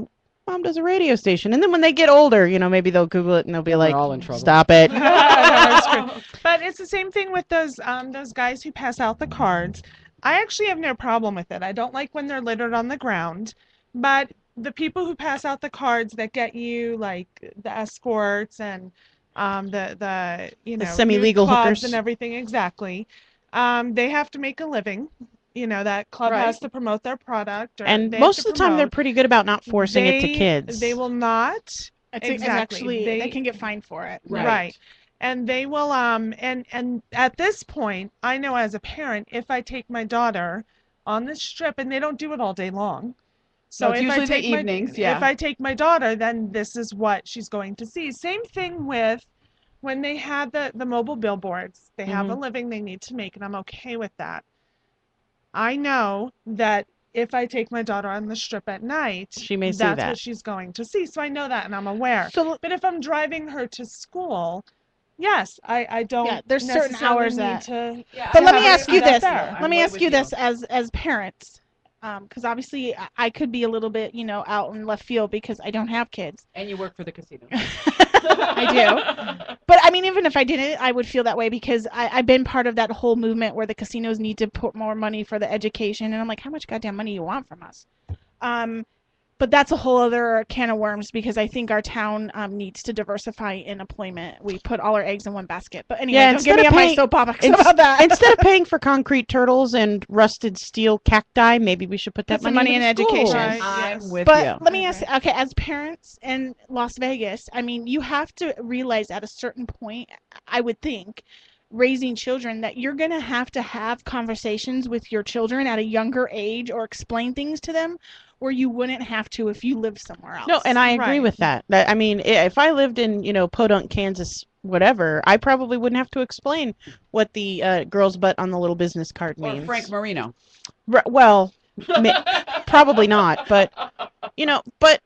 S7: mom does a radio station. And then when they get older, maybe they'll Google it and they'll be
S3: Then
S7: like,
S3: they're all in trouble.
S7: stop it.
S4: No, it's true. But it's the same thing with those guys who pass out the cards. I actually have no problem with it. I don't like when they're littered on the ground, but the people who pass out the cards that get you like the escorts and the
S7: semi-legal
S4: nude clubs
S7: hookers.
S4: and everything, exactly. They have to make a living. That club
S3: Right.
S4: has to promote their product. Or
S7: And
S4: they have
S7: most
S4: to
S7: of the time, they're
S4: promote.
S7: pretty good about not forcing it to
S4: They-
S7: kids.
S4: They will not.
S5: It's
S4: Exactly.
S5: actually, they
S4: They-
S5: can get fined for it.
S3: Right.
S4: Right. And they will and at this point, I know as a parent, if I take my daughter on the strip, and they don't do it all day long. So
S3: No, it's
S4: if I
S3: usually the
S4: take my
S3: evenings, yeah.
S4: if I take my daughter, then this is what she's going to see. Same thing with when they had the mobile billboards. They have a living they need to make, and I'm okay with that. I know that if I take my daughter on the strip at night,
S7: She may see
S4: that's
S7: that.
S4: what she's going to see. So I know that, and I'm aware.
S7: So
S4: But if I'm driving her to school, yes, I don't
S5: Yeah, there's certain
S4: necessarily
S5: hours
S4: need
S5: that-
S4: to.
S3: Yeah,
S5: But
S3: I
S5: let me
S3: have
S5: ask
S3: it-
S5: you
S3: that's
S5: this.
S3: there. I'm
S5: Let me
S3: way
S5: ask
S3: with
S5: you this as parents, because obviously I could be a little bit, out in left field because I don't have kids.
S3: And you work for the casino.
S5: I do. But I mean, even if I didn't, I would feel that way because I've been part of that whole movement where the casinos need to put more money for the education, and I'm like, how much goddamn money you want from us? But that's a whole other can of worms because I think our town needs to diversify in employment. We put all our eggs in one basket. But anyway,
S7: Yeah,
S5: don't get
S7: instead
S5: me
S7: of
S5: on my
S7: paying-
S5: soapbox
S7: ins-
S5: about that.
S7: instead of paying for concrete turtles and rusted steel cacti, maybe we should put that
S5: Put some
S7: money
S5: money
S7: into
S5: in education.
S7: schools.
S4: Right.
S3: I'm
S4: Yes.
S3: with
S5: But
S3: you.
S5: let me
S4: I
S5: ask,
S4: agree.
S5: okay, as parents in Las Vegas, I mean, you have to realize at a certain point, I would think, raising children that you're going to have conversations with your children at a younger age or explain things to them where you wouldn't have to if you lived somewhere else.
S7: No, and I agree
S4: Right.
S7: with that. I mean, if I lived in, Podunk, Kansas, whatever, I probably wouldn't have to explain what the girl's butt on the little business card
S3: Or
S7: means.
S3: Frank Marino.
S7: Well, probably not, but but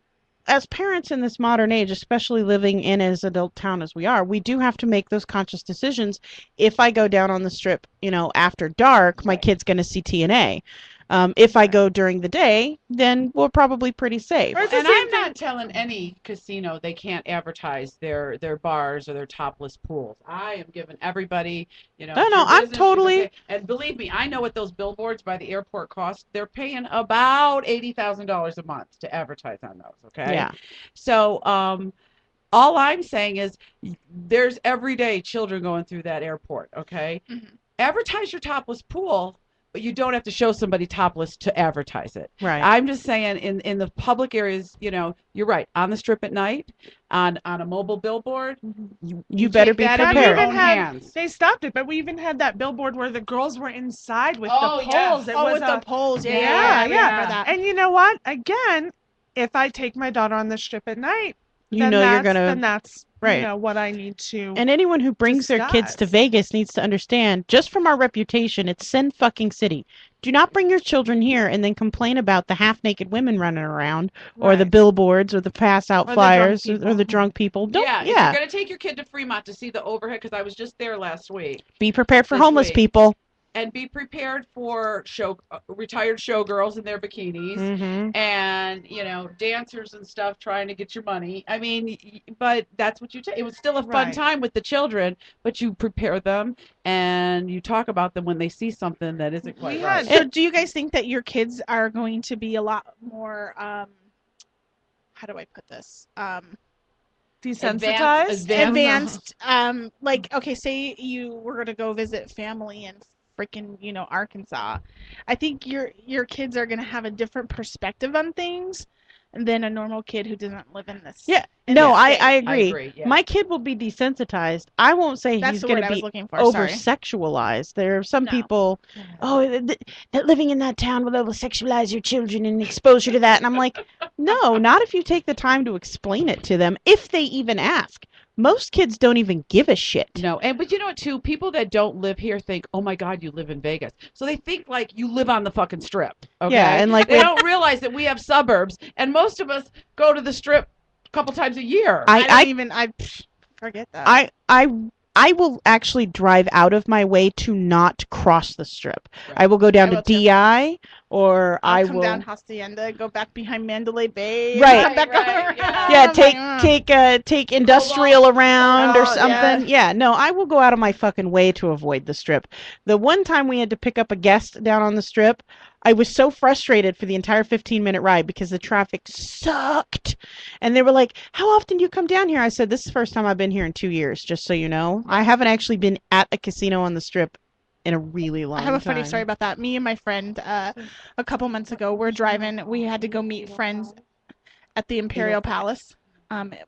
S7: as parents in this modern age, especially living in as adult town as we are, we do have to make those conscious decisions. If I go down on the strip, after dark, my
S3: Right.
S7: kid's going to see TNA. If I go during the day, then we're probably pretty safe.
S4: Or it's the
S3: And
S4: same
S3: I'm
S4: thing-
S3: not telling any casino they can't advertise their bars or their topless pools. I am giving everybody,
S7: No,
S3: it's
S7: no,
S3: your
S7: I'm
S3: business, you can
S7: totally-
S3: pay- And believe me, I know what those billboards by the airport cost. They're paying about $80,000 a month to advertise on those. Okay.
S7: Yeah.
S3: So, all I'm saying is there's everyday children going through that airport. Okay.
S5: Mhm.
S3: Advertise your topless pool, but you don't have to show somebody topless to advertise it.
S7: Right.
S3: I'm just saying in the public areas, you're right. On the strip at night, on a mobile billboard,
S7: You better
S3: take
S7: be
S3: that in
S7: prepared.
S3: your
S4: We
S3: own
S4: even had-
S3: hands.
S4: They stopped it, but we even had that billboard where the girls were inside with
S3: Oh,
S4: the
S3: yeah.
S4: poles. It
S5: Oh,
S4: was
S5: with the
S4: a,
S5: poles. Yeah,
S4: yeah,
S5: I remember
S4: yeah.
S5: that.
S4: And you know what? Again, if I take my daughter on the strip at night,
S7: You
S4: then
S7: know you're
S4: that's-
S7: gonna
S4: then that's
S7: right.
S4: what I need to.
S7: And anyone who brings their kids to
S4: discuss.
S7: Vegas needs to understand, just from our reputation, it's Sin fucking City. Do not bring your children here and then complain about the half-naked women running around, or the
S4: Right.
S7: billboards, or the pass-out
S4: Or the drunk
S7: flyers, or
S4: people.
S7: the drunk people. Don't.
S3: Yeah,
S7: Yeah.
S3: if you're gonna take your kid to Fremont to see the overhead, because I was just there last week,
S7: Be prepared for
S3: This
S7: homeless
S3: week.
S7: people.
S3: and be prepared for retired showgirls in their bikinis.
S7: Mm-hmm.
S3: And dancers and stuff trying to get your money. I mean, but that's what you take. It was still a fun
S4: Right.
S3: time with the children, but you prepare them and you talk about them when they see something that isn't quite
S4: We
S3: right.
S4: had-
S5: So do you guys think that your kids are going to be a lot more how do I put this?
S4: Desensitized.
S5: Advanced like okay, say you were going to go visit family in freaking, Arkansas. I think your kids are going to have a different perspective on things than a normal kid who doesn't live in this.
S7: Yeah.
S5: in
S7: No,
S5: this
S7: I
S5: state.
S7: agree.
S3: yeah.
S7: My kid will be desensitized. I won't say
S5: That's
S7: he's
S5: the
S7: going
S5: word
S7: to
S5: I was
S7: be
S5: looking for.
S7: over
S5: Sorry.
S7: sexualized. There are some
S5: No.
S7: people, that living in that town will over sexualize your children and expose you to that. And I'm like, no, not if you take the time to explain it to them, if they even ask. Most kids don't even give a shit.
S3: No, but you know what too? People that don't live here think, "Oh my God, you live in Vegas," so they think like you live on the fucking strip. Okay,
S7: Yeah, and like
S3: they don't realize that we have suburbs, and most of us go to the strip a couple times a year.
S5: I forget that.
S7: I will actually drive out of my way to not cross the strip.
S3: Right.
S7: I will go down
S5: I
S7: to
S5: will too.
S7: DI, or
S5: I'll
S7: I
S5: come
S7: will.
S5: down Hacienda, go back behind Mandalay Bay, and
S7: Right.
S5: come back
S3: Right,
S5: around.
S3: yeah.
S7: Yeah,
S5: I'm like,
S7: take industrial around or
S5: Oh,
S7: something. Yeah, no, I will go out of my fucking way to avoid the strip. The one time we had to pick up a guest down on the strip, I was so frustrated for the entire 15-minute ride because the traffic sucked. And they were like, "How often do you come down here?" I said, "This is the first time I've been here in 2 years, just so you know. I haven't actually been at a casino on the strip in a really long
S5: I
S7: time."
S5: have a funny story about that. Me and my friend, a couple months ago, we're driving. We had to go meet friends at the Imperial Palace.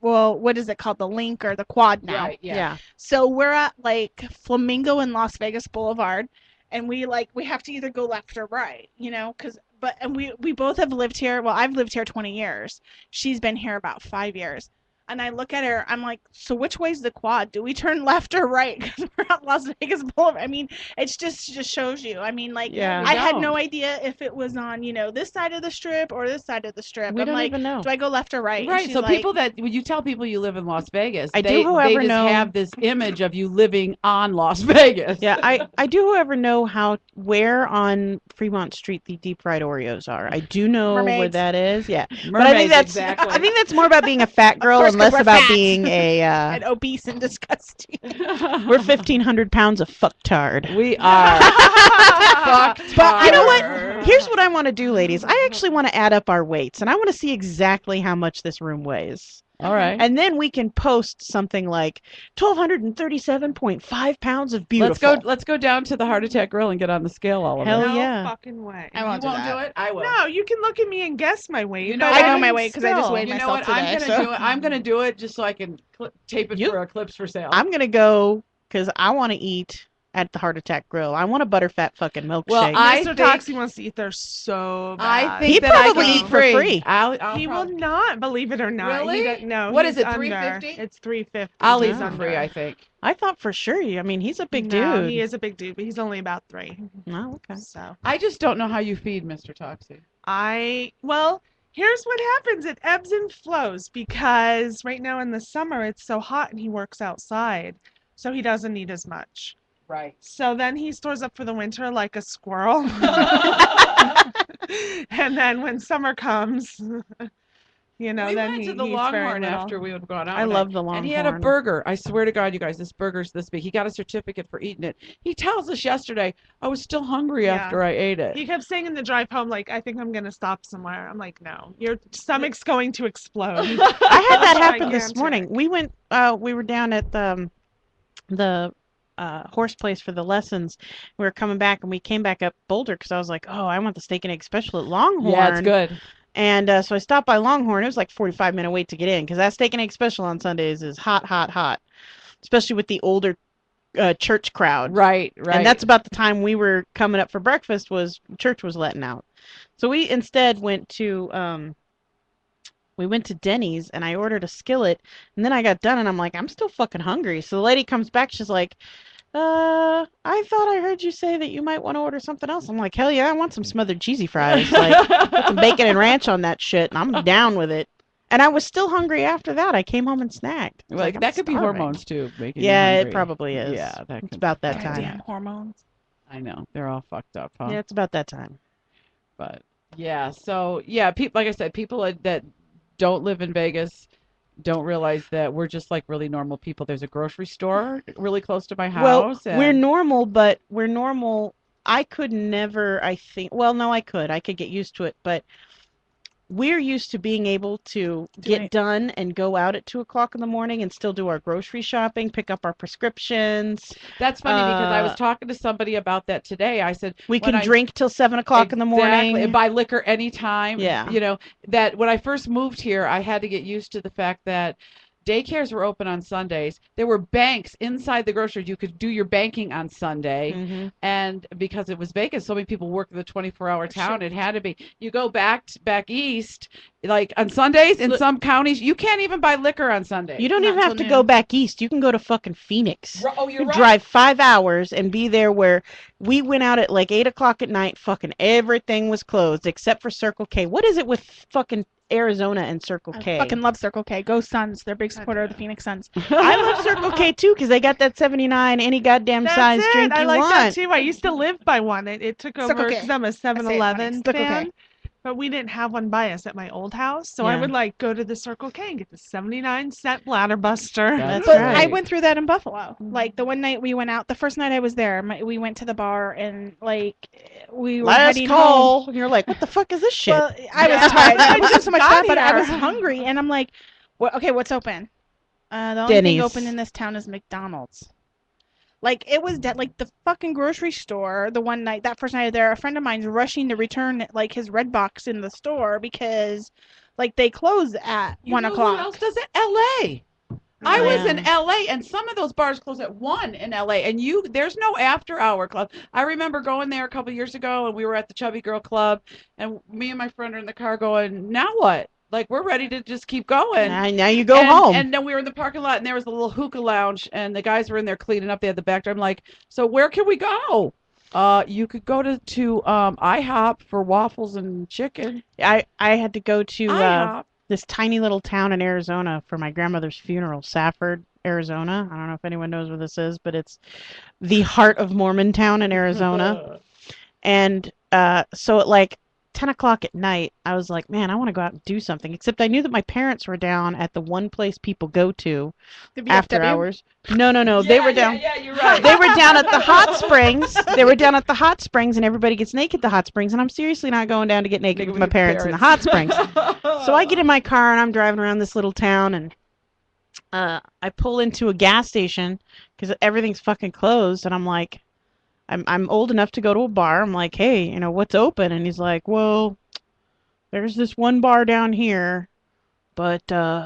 S5: well, what is it called? The Link or the Quad now.
S3: Right. Yeah.
S5: So we're at like Flamingo and Las Vegas Boulevard, and we have to either go left or right, and we both have lived here. Well, I've lived here 20 years. She's been here about 5 years. And I look at her, I'm like, so which way's the quad? Do we turn left or right? Because we're at Las Vegas Boulevard. I mean, it's just shows you. I mean, like,
S7: Yeah.
S5: I had no idea if it was on, this side of the strip or this side of the strip.
S7: We
S5: I'm
S7: don't
S5: like,
S7: even know.
S5: do I go left or right? And
S3: Right.
S5: she's
S3: So
S5: like,
S3: people when you tell people you live in Las Vegas,
S7: I
S3: they
S7: do, however,
S3: just
S7: know-
S3: have this image of you living on Las Vegas.
S7: Yeah, I do, however, know where on Fremont Street the deep fried Oreos are. I do know where
S5: Mermaids.
S7: that is. Yeah, but I
S3: Mermaids,
S7: think that's
S3: exactly.
S7: I think that's more about being a fat girl
S5: course,
S7: and
S5: 'cause
S7: less
S5: we're
S7: about
S5: fat.
S7: being a.
S5: and obese and disgusting.
S7: We're 1,500 pounds of fucktard.
S3: We are.
S7: But you know what? Here's what I want to do, ladies. I actually want to add up our weights, and I want to see exactly how much this room weighs.
S3: All right.
S7: And then we can post something like 1,237.5 pounds of beautiful.
S3: Let's go down to the Heart Attack Grill and get on the scale all of
S7: Hell
S3: it.
S4: No
S7: yeah.
S4: fucking way.
S5: I won't
S3: You
S5: do
S3: won't
S5: that.
S3: do it? I will.
S4: No, you can look at me and guess my weight.
S3: You know
S4: but
S3: what?
S5: I know
S4: mean,
S5: my weight because I just
S4: still.
S5: weighed
S3: You know
S5: myself
S3: what? I'm
S5: today.
S3: gonna do it. I'm gonna do it just so I can tape it for Eclipse for sale.
S7: I'm going to go because I want to eat at the Heart Attack Grill. I want a butterfat fucking milkshake.
S3: Well, I
S4: Mr.
S3: think-
S4: Toxie wants to eat there so bad.
S3: I think
S7: He'd
S3: that I
S7: probably
S3: can
S7: eat for free.
S3: I'll
S4: He will
S3: probably-
S4: not, believe it or not.
S3: Really?
S4: He don't- no.
S3: What
S4: he's
S3: is it,
S4: under.
S3: $3.50?
S4: It's $3.50.
S3: I'll
S4: He's
S3: eat for
S4: under.
S3: free. I think.
S7: I thought for sure. I mean, he's a big
S4: No,
S7: dude.
S4: he is a big dude, but he's only about 3.
S7: Oh, okay.
S4: So
S3: I just don't know how you feed Mr. Toxie.
S4: here's what happens. It ebbs and flows because right now in the summer it's so hot and he works outside, so he doesn't eat as much.
S3: Right.
S4: So then he stores up for the winter like a squirrel. And then when summer comes,
S3: We
S4: then
S3: went
S4: he
S3: to the
S4: eats very
S3: Longhorn
S4: little.
S3: after we had gone out.
S7: I
S3: one
S7: love
S3: night,
S7: the Longhorn.
S3: And he had a burger. I swear to God, you guys, this burger's this big. He got a certificate for eating it. He tells us yesterday, I was still hungry
S4: Yeah.
S3: after I ate it.
S4: He kept saying in the drive home, like, I think I'm going to stop somewhere. I'm like, no, your stomach's going to explode.
S7: I had that happen this
S4: Gigantic.
S7: morning. We were down at the horse place for the lessons. We were coming back, and we came back up Boulder because I was like, oh, I want the steak and egg special at Longhorn.
S3: Yeah, it's good.
S7: And so I stopped by Longhorn. It was like 45-minute wait to get in because that steak and egg special on Sundays is hot, hot, hot, especially with the older church crowd.
S3: Right.
S7: And that's about the time we were coming up for breakfast. Church was letting out, so we instead went to Denny's, and I ordered a skillet, and then I got done, and I'm like, I'm still fucking hungry. So the lady comes back, she's like, I thought I heard you say that you might want to order something else. I'm like, hell yeah, I want some smothered cheesy fries. Like, put some bacon and ranch on that shit, and I'm down with it. And I was still hungry after that. I came home and snacked. I was
S3: Like
S7: I'm
S3: that could be
S7: starving.
S3: hormones too. Making you
S7: Yeah, it
S3: hungry.
S7: probably is.
S3: Yeah, that
S7: It's
S3: could,
S7: about that
S5: Goddamn
S7: time.
S5: hormones.
S3: I know they're all fucked up, huh?
S7: Yeah, it's about that time.
S3: But yeah, so yeah, people like I said, people that don't live in Vegas don't realize that we're just like really normal people. There's a grocery store really close to my house.
S7: Well, we're
S3: and-
S7: normal, but we're normal. I could never, I think, well, no, I could get used to it, but we're used to being able to get done and go out at 2:00 in the morning and still do our grocery shopping, pick up our prescriptions.
S3: That's funny because I was talking to somebody about that today. I said
S7: We
S3: when
S7: can drink till 7:00 in the morning.
S3: and buy liquor anytime.
S7: Yeah.
S3: You know, that when I first moved here, I had to get used to the fact that daycares were open on Sundays. There were banks inside the grocery. You could do your banking on Sunday.
S7: Mhm.
S3: And because it was Vegas, so many people work in the 24-hour town. It had to be. You go back east, like on Sundays in some counties, you can't even buy liquor on Sundays.
S7: You don't
S5: Not
S7: even have
S5: till
S7: to go
S5: noon.
S7: back east. You can go to fucking Phoenix.
S3: Oh, you're right.
S7: Drive 5 hours and be there where we went out at like 8:00 at night. Fucking everything was closed except for Circle K. What is it with fucking Arizona and Circle K?
S5: I fucking love Circle K. Go Suns. They're a big supporter of the Phoenix Suns.
S7: I love Circle K too because they got that 79 any goddamn
S4: That's
S7: size
S4: it.
S7: drink
S4: I
S7: you
S4: like
S7: want.
S4: that too. I used to live by one. It took
S5: Circle
S4: over
S5: K.
S4: because I'm a
S5: I say it funny.
S4: 7-Eleven
S5: Circle K.
S4: fan. But we didn't have one by us at my old house, so I
S7: Yeah.
S4: would like go to the Circle K and get the 79-cent bladder buster.
S3: That's
S5: But
S3: right.
S5: I went through that in Buffalo. Like the one night we went out, the first night I was there, we went to the bar and like we were
S7: Last
S5: heading home.
S7: call. And you're like, what the fuck is this shit?
S5: Well, I was
S4: Yeah.
S5: tired. I
S4: I
S5: wasn't
S4: just
S5: so much
S4: got
S5: that, but I
S4: here.
S5: was hungry, and I'm like, okay, what's open? The only thing
S7: Denny's.
S5: open in this town is McDonald's. Like it was like the fucking grocery store. The one night, that first night there, a friend of mine's rushing to return like his red box in the store because Like they close at
S3: You
S5: 1
S3: know
S5: o'clock.
S3: Who else does it? L.A. I was in
S7: Yeah.
S3: LA and some of those bars close at 1 in LA and there's no after hour club. I remember going there a couple years ago and we were at the Chubby Girl Club and me and my friend are in the car going, now what? Like we're ready to just keep going.
S7: Now you go home.
S3: And then we were in the parking lot and there was a little hookah lounge and the guys were in there cleaning up. They had the back door. I'm like, so where can we go? You could go to IHOP for waffles and chicken.
S7: I had to go to
S3: IHOP.
S7: this tiny little town in Arizona for my grandmother's funeral, Safford, Arizona. I don't know if anyone knows where this is, but it's the heart of Mormontown in Arizona. And so at like 10 o'clock at night, I was like, man, I want to go out and do something. Except I knew that my parents were down at the one place people go to
S5: The
S7: after
S5: VFW?
S7: hours. No. They were down.
S3: Yeah, you're right.
S7: They were down at the hot springs. They were down at the hot springs, and everybody gets naked at the hot springs. And I'm seriously not going down to get naked with my parents in the hot springs. So I get in my car and I'm driving around this little town, and I pull into a gas station because everything's fucking closed. And I'm like, I'm old enough to go to a bar. I'm like, hey, what's open? And he's like, well, there's this one bar down here, but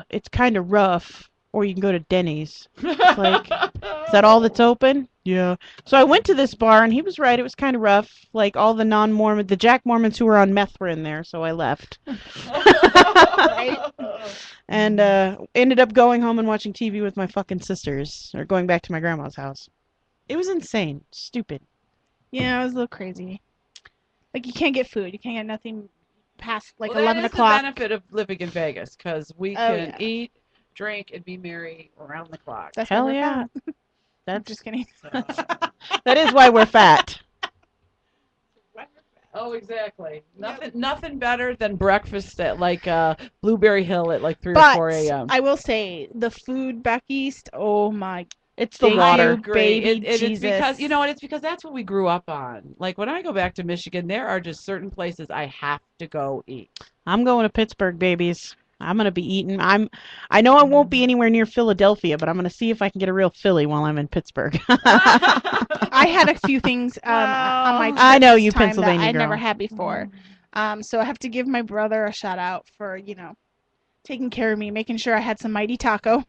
S7: it's kind of rough. Or you can go to Denny's. It's like, is that all that's open? Yeah. So I went to this bar, and he was right. It was kind of rough. Like, all the non-Mormon, the Jack Mormons who were on meth were in there, so I left.
S5: Right?
S7: And ended up going home and watching TV with my fucking sisters, or going back to my grandma's house. It was insane. Stupid.
S5: Yeah, it was a little crazy. Like you can't get food. You can't get nothing past like
S3: Well,
S5: 11
S3: that is
S5: o'clock.
S3: the benefit of living in Vegas because we
S5: Oh,
S3: can
S5: yeah.
S3: eat, drink, and be merry around the clock.
S5: That's
S7: Hell
S5: why we're
S7: yeah.
S5: fat.
S7: That's
S5: Just kidding.
S7: that is why we're fat.
S3: Oh, exactly. Nothing better than breakfast at like Blueberry Hill at like 3 or 4
S5: But
S3: a.m.
S5: I will say the food back east. Oh my!
S7: It's the
S5: Thank
S7: water.
S5: you.
S3: I agree.
S5: baby
S3: It's
S5: Jesus.
S3: because it's because that's what we grew up on. Like when I go back to Michigan, there are just certain places I have to go eat.
S7: I'm going to Pittsburgh, babies. I'm gonna be eating. I know I won't be anywhere near Philadelphia, but I'm gonna see if I can get a real Philly while I'm in Pittsburgh.
S5: I had a few things on my trip
S7: I know
S5: this
S7: you
S5: time
S7: Pennsylvania
S5: that I never
S7: girl.
S5: had before. So I have to give my brother a shout out for taking care of me, making sure I had some mighty taco.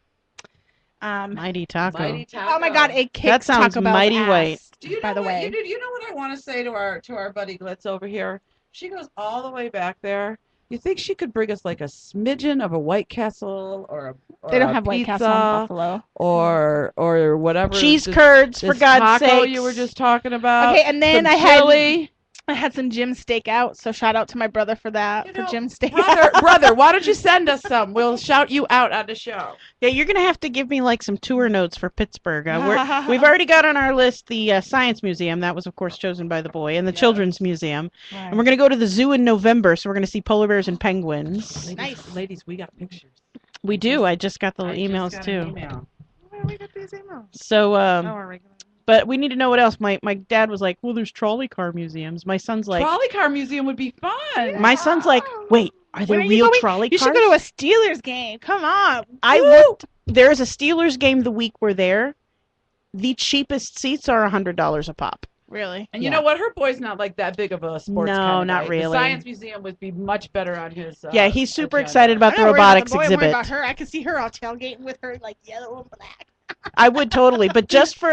S7: Mighty taco.
S3: Mighty Taco.
S5: Oh my God, it kicked
S7: That sounds
S5: Taco Bell's
S7: mighty
S5: ass,
S7: white.
S3: Do you
S5: by
S3: know
S5: the
S3: what,
S5: way.
S3: you know what I want to say to our buddy Glitz over here? She goes all the way back there. You think she could bring us like a smidgen of a White Castle or
S5: They don't
S3: a
S5: have White
S3: pizza
S5: Castle in Buffalo.
S3: or whatever
S7: Cheese
S3: this-
S7: curds, for
S3: this
S7: God's
S3: taco
S7: sake.
S3: you were just talking about.
S5: Okay, and then
S3: some
S5: I
S3: chili.
S5: had some Jim Steakout, so shout out to my brother for that,
S3: You
S5: for
S3: know,
S5: Jim Steakout.
S3: brother, why don't you send us some? We'll shout you out on the show.
S7: Yeah, you're gonna have to give me like some tour notes for Pittsburgh. We've already got on our list the Science Museum. That was, of course, chosen by the boy, and the
S3: Yes.
S7: Children's Museum. And we're gonna go to the zoo in November, so we're gonna see polar bears and penguins.
S3: Ladies, we got pictures.
S7: We do. I just got the
S3: I just
S7: emails
S3: got
S7: too.
S3: an email.
S5: Where we got these emails?
S7: So,
S5: Our regular.
S7: but we need to know what else. My dad was like, well, there's trolley car museums. My son's like,
S3: Trolley car museum would be fun.
S7: my son's like, wait, are there
S5: When are you
S7: real
S5: going?
S7: trolley
S5: You
S7: cars?
S5: should go to a Steelers game. Come on.
S7: I looked. There's a Steelers game the week we're there. The cheapest seats are $100 a pop.
S5: Really?
S3: And you
S7: Yeah.
S3: know what? Her boy's not like that big of a sports
S7: No,
S3: kind of
S7: not
S3: guy.
S7: really.
S3: The Science Museum would be much better on his.
S7: Yeah, he's super
S3: agenda.
S7: excited about the robotics
S5: I'm worried
S7: exhibit.
S5: about her. I can see her all tailgating with her like yellow and black.
S7: I would totally, but just for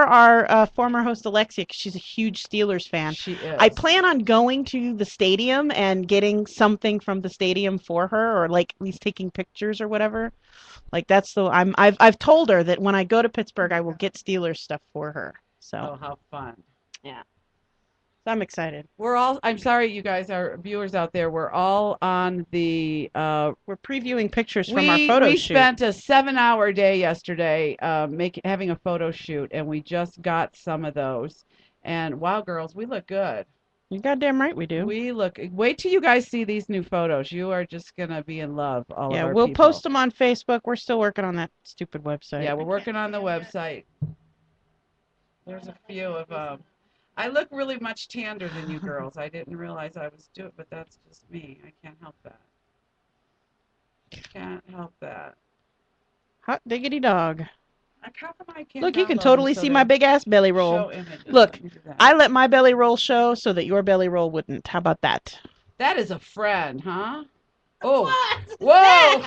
S7: our former host Alexia, 'cause she's a huge Steelers fan.
S3: She is.
S7: I plan on going to the stadium and getting something from the stadium for her, or like at least taking pictures or whatever. Like that's the I've told her that when I go to Pittsburgh, I will get Steelers stuff for her. So
S3: Oh, how fun!
S7: I'm excited.
S3: I'm sorry, you guys, our viewers out there. We're all on the.
S7: We're previewing pictures from our photo
S3: we
S7: shoot.
S3: spent a 7-hour day yesterday having a photo shoot, and we just got some of those. And wow, girls, we look good.
S7: You're goddamn right we do.
S3: We look. Wait till you guys see these new photos. You are just gonna be in love. All of
S7: Yeah,
S3: our
S7: we'll
S3: people.
S7: post them on Facebook. We're still working on that stupid website.
S3: Yeah, we're working on the website. There's a few of them. I look really much tanner than you girls. I didn't realize I was doing, but that's just me. I can't help that. Can't help that.
S7: Hot diggity dog.
S3: How come I can't
S7: Look, you can
S3: download
S7: totally
S3: them so
S7: see my
S3: they
S7: big ass belly roll.
S3: show images?
S7: Look,
S3: Let me do that.
S7: I let my belly roll show so that your belly roll wouldn't. How about that?
S3: That is a friend, huh? Oh, whoa!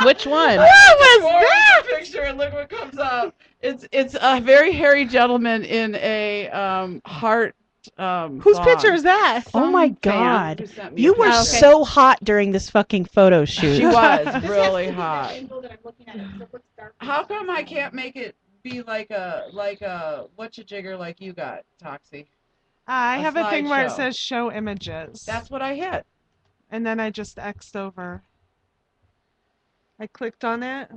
S7: Which one?
S3: What was that? Picture and look what comes up. It's a very hairy gentleman in a heart.
S4: Whose
S3: thong.
S4: picture is that?
S7: Oh my
S3: Some fan
S7: God.
S3: who sent me
S7: You
S3: a
S7: were
S3: picture.
S7: so hot during this fucking photo shoot.
S3: She was
S5: This
S3: really
S5: has to be the
S3: hot.
S5: angle that I'm looking at it, so it looks dark.
S3: How come I can't make it be like a whatcha-jigger like you got, Toxie?
S4: I
S3: A
S4: have a thing where it
S3: slideshow.
S4: says show images.
S3: That's what I hit.
S4: And then I just X'd over. I clicked on it.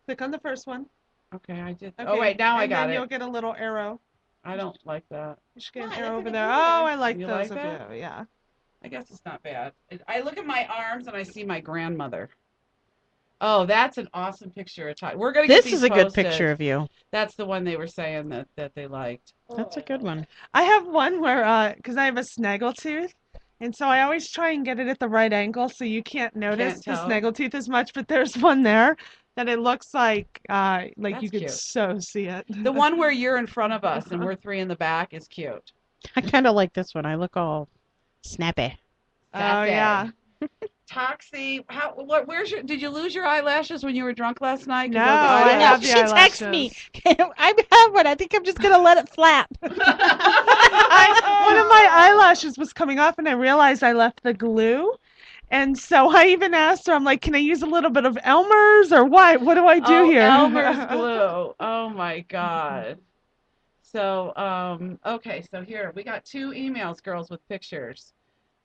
S4: Click on the first one.
S3: Okay, I did.
S4: Okay.
S3: Oh wait, now I
S4: and
S3: got
S4: then
S3: it.
S4: you'll get a little arrow.
S3: I don't like that.
S4: You should get an
S5: Why?
S4: arrow
S5: That's
S4: over
S5: a
S4: there.
S5: good
S4: Oh,
S5: picture.
S4: I like
S3: You
S4: those
S3: like
S4: of
S3: that?
S4: you. Yeah.
S3: I guess it's not bad. I look at my arms and I see my grandmother. Oh, that's an awesome picture. We're gonna get
S7: This
S3: these
S7: is a good
S3: posted.
S7: picture of you.
S3: That's the one they were saying that they liked.
S7: That's a good one.
S4: I have one where, because I have a snaggletooth, and so I always try and get it at the right angle so you can't notice
S3: Can't
S4: the
S3: tell.
S4: snaggletooth as much, but there's one there that it looks like
S3: That's
S4: you could
S3: cute.
S4: so see it.
S3: The one where you're in front of us and we're three in the back is cute.
S7: I kind of like this one. I look all snappy.
S4: Oh,
S3: Sassy.
S4: yeah.
S3: Toxie, did you lose your eyelashes when you were drunk last night? 'Cause
S4: No,
S3: those
S4: I
S3: eyelashes-
S4: have the
S7: She texted me. I have one. I think I'm just going to let it flap.
S4: One of my eyelashes was coming off, and I realized I left the glue. And so I even asked her, I'm like, can I use a little bit of Elmer's or what? What do I do here?
S3: Elmer's glue. Oh my God. So, okay, so here we got 2 emails, girls, with pictures.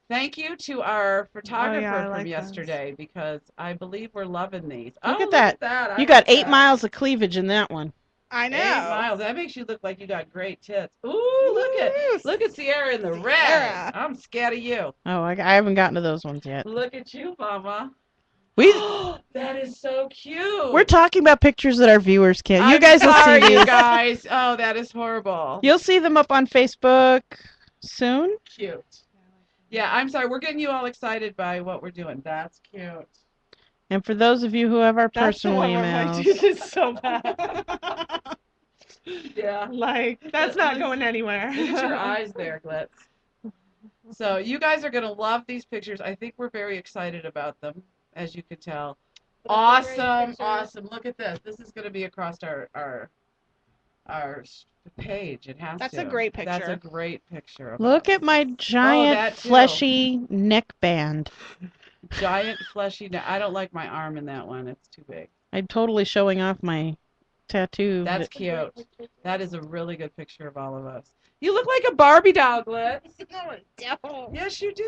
S3: Thank you to our photographer
S4: I
S3: from
S4: like those.
S3: yesterday because I believe we're loving these.
S7: Look
S3: Oh,
S7: at that.
S3: I
S7: You got
S3: like
S7: 8
S3: that.
S7: miles of cleavage in that one.
S5: I know.
S3: 8 miles. That makes you look like you got great tits. Ooh, look at Sierra in the red.
S5: Sierra.
S3: I'm scared of you.
S7: Oh, I haven't gotten to those ones yet.
S3: Look at you, Mama.
S7: We
S3: That is so cute.
S7: we're talking about pictures that our viewers can't. You
S3: I'm
S7: guys will
S3: sorry,
S7: see
S3: you
S7: these.
S3: guys. Oh, that is horrible.
S7: You'll see them up on Facebook soon.
S3: Cute. Yeah, I'm sorry. We're getting you all excited by what we're doing. That's cute.
S7: And for those of you who have our
S4: That's the
S7: personal
S4: one where my
S7: emails,
S4: tooth is so bad.
S3: Yeah.
S4: Like, that's not going anywhere.
S3: Look at your eyes there, Glitz. So you guys are going to love these pictures. I think we're very excited about them, as you could tell. Awesome, awesome. Look at this. This is going to be across our page. It has
S5: That's
S3: to.
S5: a great
S3: That's a
S5: picture.
S3: great picture. of
S7: look
S3: us.
S7: at my giant
S3: that too.
S7: fleshy neck band.
S3: Giant fleshy. I don't like my arm in that one. It's too big.
S7: I'm totally showing off my tattoo.
S3: That's cute. That is a really good picture of all of us. You look like a Barbie doll, Glitz.
S5: No, I don't.
S3: Yes, you do.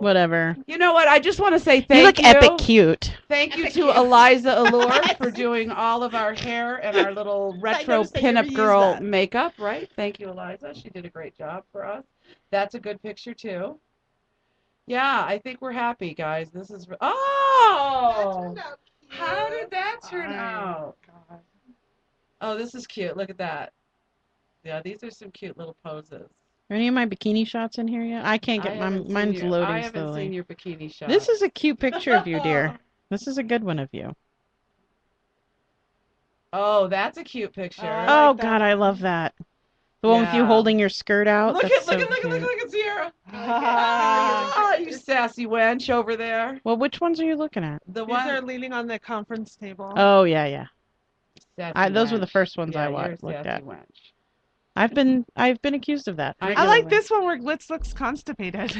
S7: Whatever.
S3: You know what? I just want to say thank you.
S7: You look epic cute.
S3: Thank you
S5: Epic
S3: to
S5: cute.
S3: Eliza Allure for doing all of our hair and our little retro
S5: noticed I never
S3: pinup
S5: used
S3: girl
S5: that.
S3: makeup, right? Thank you, Eliza. She did a great job for us. That's a good picture, too. Yeah, I think we're happy, guys. This is... Oh! How did that turn out? Oh, this is cute. Look at that. Yeah, these are some cute little poses.
S7: Are any of my bikini shots in here yet? I can't get
S3: I haven't seen
S7: mine's
S3: your-
S7: loading
S3: I haven't
S7: slowly.
S3: seen your bikini shot.
S7: This is a cute picture of you, dear. This is a good one of you.
S3: Oh, that's a cute picture.
S4: I
S7: Oh
S4: like that.
S7: God, I love that. The one with you
S3: Yeah.
S7: holding your skirt out.
S3: Look
S7: That's
S3: at
S7: so
S3: look
S7: cute.
S3: at Sierra.
S4: Ah.
S3: Ah, you sassy wench over there.
S7: Well, which ones are you looking at?
S3: The
S4: These are
S3: one.
S4: leaning on the conference table.
S7: Oh yeah, yeah.
S3: Sassy
S7: Those were the
S3: wench.
S7: first ones
S3: Yeah,
S7: I
S3: you're a
S7: looked
S3: sassy
S7: at.
S3: wench.
S7: I've been accused of that.
S3: I
S4: I like
S7: regularly.
S4: this one where Glitz looks constipated.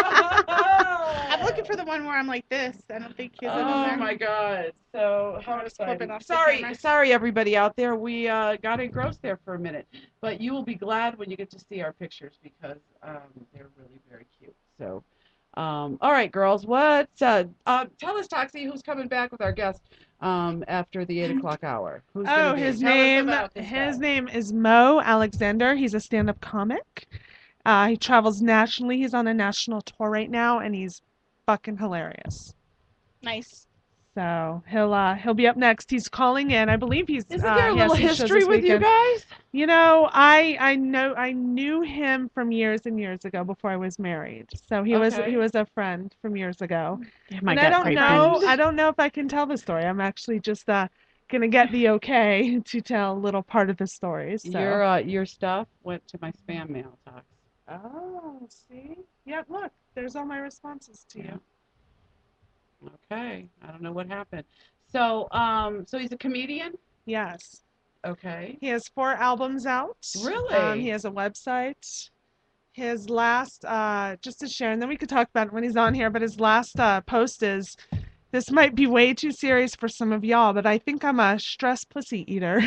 S5: I'm looking for the one where I'm like this. I don't think his is in
S3: Oh
S5: there.
S3: my God! So how
S5: I'm just flipping
S3: exciting!
S5: off the camera.
S3: Sorry, everybody out there. We got engrossed there for a minute, but you will be glad when you get to see our pictures because they're really very cute. So, all right, girls. What? Tell us, Toxie, who's coming back with our guest after the 8 o'clock hour? Who's
S4: Oh,
S3: gonna be?
S4: his
S3: Tell us
S4: name
S3: about this guy.
S4: name is Mo Alexander. He's a stand-up comic. He travels nationally. He's on a national tour right now, and he's fucking hilarious.
S5: Nice.
S4: So he'll be up next. He's calling in. I believe he's.
S3: Isn't there a
S4: he has
S3: little
S4: some shows
S3: history
S4: this
S3: with you
S4: weekend.
S3: guys?
S4: You know, I knew him from years and years ago before I was married. So he was a friend from years ago.
S7: Damn, I
S4: And
S7: got
S4: I don't
S7: great
S4: know.
S7: friends.
S4: I don't know if I can tell the story. I'm actually just gonna get the okay to tell a little part of the story. So
S3: Your stuff went to my spam mail, Tox.
S4: Oh, see? Yep, look, there's all my responses to you.
S3: Okay. I don't know what happened. So, so he's a comedian?
S4: Yes.
S3: Okay.
S4: He has 4 albums out.
S3: Really?
S4: He has a website. His last, just to share, and then we could talk about it when he's on here, but his last post is, this might be way too serious for some of y'all, but I think I'm a stress pussy eater.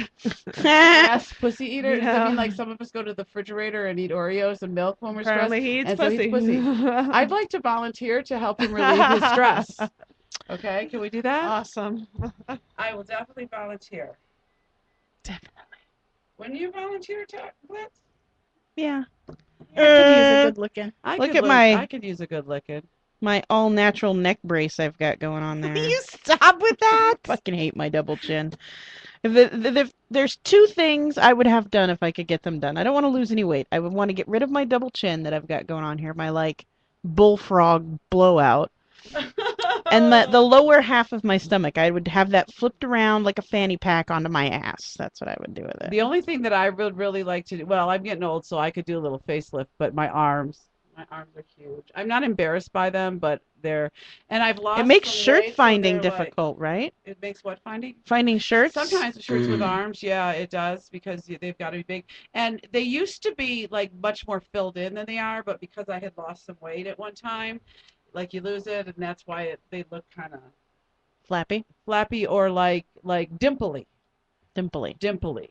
S3: Yes, pussy eater. Does that
S4: Yeah.
S3: mean like some of us go to the refrigerator and eat Oreos and milk when we're
S4: Apparently
S3: stressed?
S4: he eats
S3: And so
S4: pussy.
S3: he's pussy. I'd like to volunteer to help him relieve his stress. Okay, can we do that?
S4: Awesome.
S3: I will definitely volunteer.
S7: Definitely.
S3: Wouldn't you volunteer, Blitz?
S7: Yeah.
S5: I could use a good looking.
S3: I could use a good licking.
S7: My all natural neck brace I've got going on there.
S5: You stop with that.
S7: Fucking hate my double chin. If there's 2 things I would have done if I could get them done. I don't want to lose any weight. I would want to get rid of my double chin that I've got going on here, my like bullfrog blowout. And the lower half of my stomach, I would have that flipped around like a fanny pack onto my ass. That's what I would do with it.
S3: The only thing that I would really like to do, well, I'm getting old, so I could do a little facelift, but my arms are huge. I'm not embarrassed by them, but and I've lost.
S7: It makes
S3: some
S7: shirt
S3: weight, so
S7: finding
S3: they're, like,
S7: difficult, right?
S3: it makes what finding?
S7: Finding shirts.
S3: Sometimes shirts with arms, yeah, it does, because they've got to be big. And they used to be like much more filled in than they are, but because I had lost some weight at one time, like you lose it, and that's why they look kind of
S7: Flappy.
S3: or like dimply,
S7: Dimply.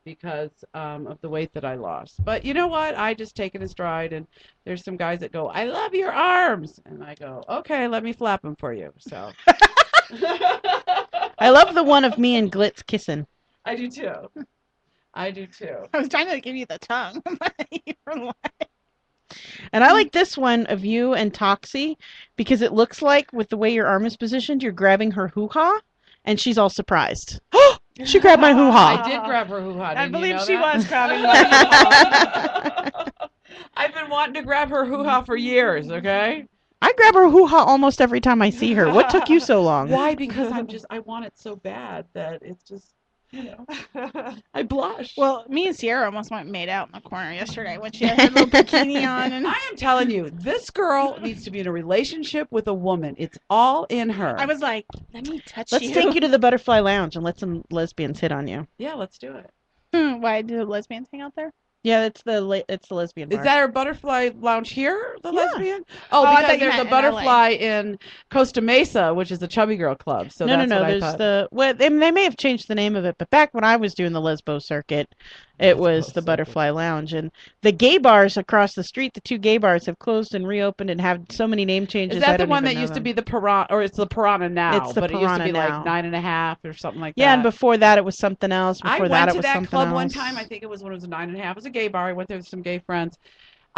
S3: because of the weight that I lost. But you know what? I just take it in stride, and there's some guys that go, "I love your arms," and I go, "Okay, let me flap them for you." So
S7: I love the one of me and Glitz kissing.
S3: I do too. I do too.
S5: I was trying to give you the tongue. You were like,
S7: And I like this one of you and Toxie because it looks like, with the way your arm is positioned, you're grabbing her hoo-ha, and she's all surprised. Oh, she grabbed my hoo-ha.
S3: I did grab her hoo-ha.
S4: I believe she
S3: that?
S4: was grabbing my
S3: I've been wanting to grab her hoo-ha for years, okay?
S7: I grab her hoo-ha almost every time I see her. What took you so long?
S3: Why? Because I want it so bad that it's just, I blush.
S5: well, me and Sierra almost went made out in the corner yesterday when she had her little bikini on. And
S3: I am telling you, this girl needs to be in a relationship with a woman. It's all in her.
S5: I was like, let me touch
S7: Let's
S5: you.
S7: take you to the Butterfly Lounge and let some lesbians hit on you.
S3: Yeah, let's do it.
S5: Why do the lesbians hang out there?
S7: Yeah, it's the lesbian bar.
S3: Is that our Butterfly Lounge here, the
S7: Yeah.
S3: lesbian?
S5: Oh,
S3: Oh,
S5: I
S3: because
S5: thought you
S3: there's
S5: meant
S3: a
S5: in
S3: Butterfly in Costa Mesa, which is a chubby girl club. So
S7: no,
S3: that's what I
S7: there's
S3: thought.
S7: well, they may have changed the name of it, but back when I was doing the lesbo circuit, it was the Butterfly Lounge. And the gay bars across the street, the 2 gay bars, have closed and reopened and have so many name changes.
S3: Is that the one that used to be the Piranha, or it's the Piranha now?
S7: It's the
S3: but it used to
S7: Piranha
S3: be
S7: now.
S3: like 9.5 or something like
S7: Yeah,
S3: that.
S7: and before that it was something else.
S3: I
S7: Before
S3: went
S7: that it
S3: to
S7: was
S3: that
S7: something
S3: club
S7: else.
S3: one time. I think it was when it was 9.5. It was a gay bar. I went there with some gay friends.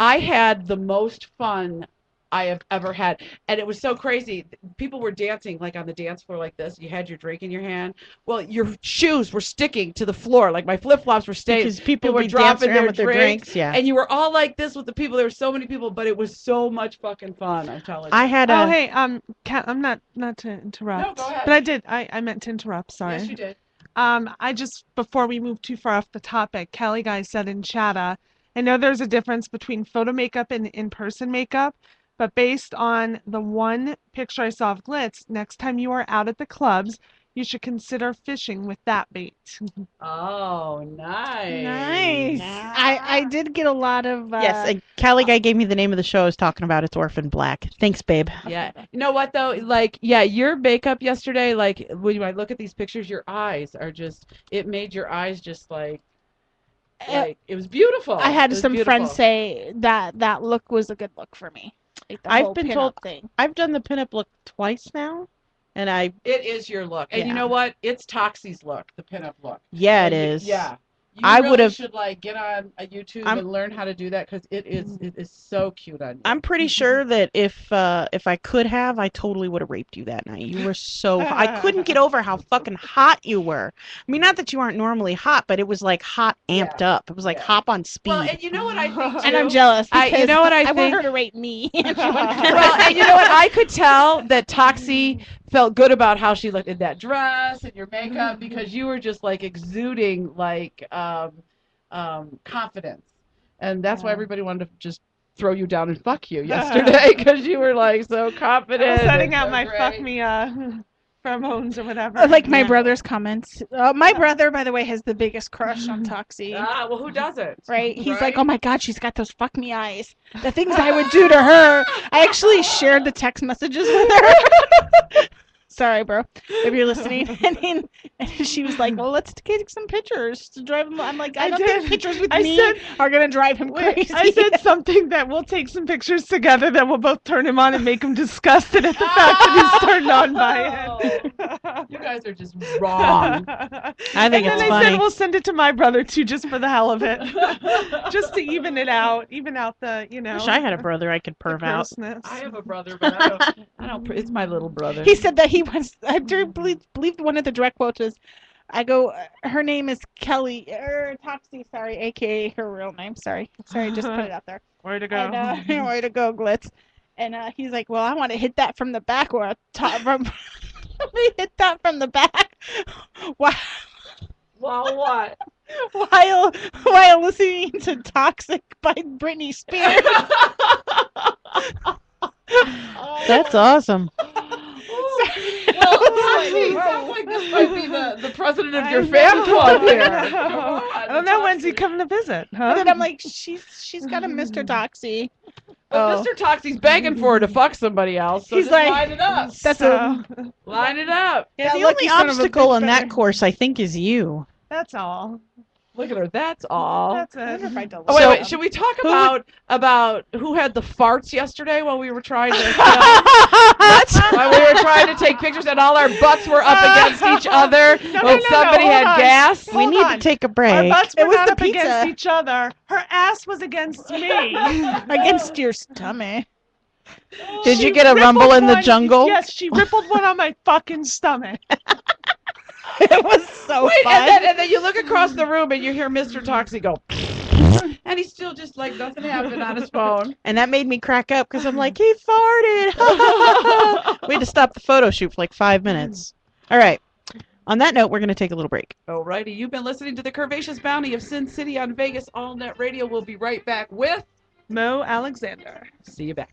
S3: I had the most fun I have ever had. And it was so crazy. People were dancing like on the dance floor like this. You had your drink in your hand. Well, your shoes were sticking to the floor. Like my flip-flops were staying.
S7: Because people
S3: were
S7: would be
S3: dropping
S7: dancing around with their drinks. Yeah.
S3: And you were all like this with the people. There were so many people, but it was so much fucking fun. I'm telling you.
S7: I had
S4: Oh,
S7: a
S4: hey, Kat, I'm not to interrupt.
S3: No, go ahead.
S4: But I did. I meant to interrupt. Sorry.
S3: Yes, you did.
S4: I just, before we move too far off the topic, Kelly Guy said in chat, I know there's a difference between photo makeup and in-person makeup, but based on the one picture I saw of Glitz, next time you are out at the clubs, you should consider fishing with that bait.
S3: Oh, nice.
S5: Nice. I did get a lot of.
S7: yes, and Callie Guy gave me the name of the show I was talking about. It's Orphan Black. Thanks, babe.
S3: Yeah. You know what though? Like, yeah, your makeup yesterday, like when I look at these pictures, your eyes are just, it made your eyes just like it was beautiful.
S5: I had
S3: It was
S5: some
S3: beautiful.
S5: friends say that look was a good look for me. Like the
S7: I've
S5: whole
S7: been
S5: pinup
S7: told-
S5: thing.
S7: I've done the pinup look twice now, and
S3: It is your look. And you
S7: Yeah.
S3: know what? It's Toxie's look, the pinup look.
S7: yeah, it
S3: And
S7: is.
S3: Yeah. You
S7: I
S3: really
S7: would've-
S3: should like get on a YouTube
S7: I'm-
S3: and learn how to do that because it is so cute on you.
S7: I'm pretty sure that if I could have, I totally would have raped you that night. You were so I couldn't get over how fucking hot you were. I mean, not that you aren't normally hot, but it was like hot amped up. It was like
S3: Yeah.
S7: hop on speed.
S3: Well, and you know what I think too?
S5: And I'm jealous.
S3: You
S5: Because
S3: know what I
S5: want
S3: think?
S5: her to rape me. And she wouldn't-
S3: Well, and you know what? I could tell that Toxie felt good about how she looked in that dress and your makeup because you were just like exuding like confidence, and that's why everybody wanted to just throw you down and fuck you yesterday because you were like so confident.
S4: I was setting
S3: and
S4: out
S3: so
S4: my
S3: great.
S4: fuck me pheromones or whatever.
S5: Like my
S7: Yeah.
S5: brother's comments. My brother, by the way, has the biggest crush on Toxie.
S3: Well, who doesn't?
S5: Right? He's
S3: Right?
S5: like, oh my God, she's got those fuck me eyes. The things I would do to her. I actually shared the text messages with her. Sorry, bro, if you're listening. And she was like, well, let's take some pictures to drive him. I'm like, I don't think pictures with me are going to drive him crazy.
S4: I said something that we'll take some pictures together, then we'll both turn him on and make him disgusted at the fact that he's turned on by it.
S3: You guys are just wrong.
S7: I think
S4: and
S7: it's
S4: then I
S7: funny.
S4: said we'll send it to my brother too, just for the hell of it, just to even out the, you know.
S7: Wish I had a brother I could perv out.
S4: grossness.
S3: I have a brother, but I don't. It's my little brother.
S5: He said that he was, I do believe one of the direct quotes is, I go, her name is Kelly, Toxie, sorry, aka her real name, sorry, just put it out there.
S4: Where to go?
S5: And, way to go, Glitz. And he's like, well, I want to hit that from the back or from. We hit that from the back. Wow.
S3: Well, what?
S5: While listening to "Toxic" by Britney Spears.
S7: That's awesome.
S3: Sounds like this might be the president of your fan club here.
S4: I don't know when's he coming to visit, huh?
S5: And then I'm like, she's got a Mr. Toxie.
S3: Well, Mr. Toxie's begging for her to fuck somebody else, so
S5: He's
S3: just
S5: like,
S3: line it up.
S5: That's
S3: Line it up.
S7: Yeah, the
S4: lucky
S7: only
S4: son of a
S7: obstacle
S4: bitch
S7: on that
S4: better-
S7: course, I think, is you.
S4: That's all.
S3: Look at her. That's all.
S4: That's
S5: I wonder if I
S4: it.
S5: delete
S3: Oh, wait,
S7: So-
S3: wait. Should we talk about who had the farts yesterday while we were trying to while we were trying to take pictures and all our butts were up against each other and somebody
S4: hold
S3: had
S4: on.
S3: gas?
S7: We
S4: Hold
S7: need
S4: on.
S7: to take a
S4: Our
S7: break.
S4: butts
S5: It
S4: were
S5: was
S4: not
S5: the
S4: up against
S5: pizza.
S4: each other. Her ass was against me.
S5: against your stomach.
S7: Did you
S4: She
S7: get a rumble
S4: rippled
S7: in the
S4: one-
S7: jungle?
S4: Yes, she rippled one on my fucking stomach.
S5: It was so
S3: Wait,
S5: fun.
S3: and then you look across the room and you hear Mr. Toxie go, and he's still just like nothing happened on his phone.
S7: And that made me crack up because I'm like, he farted. We had to stop the photo shoot for like 5 minutes. All right. On that note, we're going to take a little break.
S3: Alrighty, you've been listening to the Curvaceous Bounty of Sin City on Vegas All Net Radio. We'll be right back with
S4: Mo Alexander.
S3: See you back.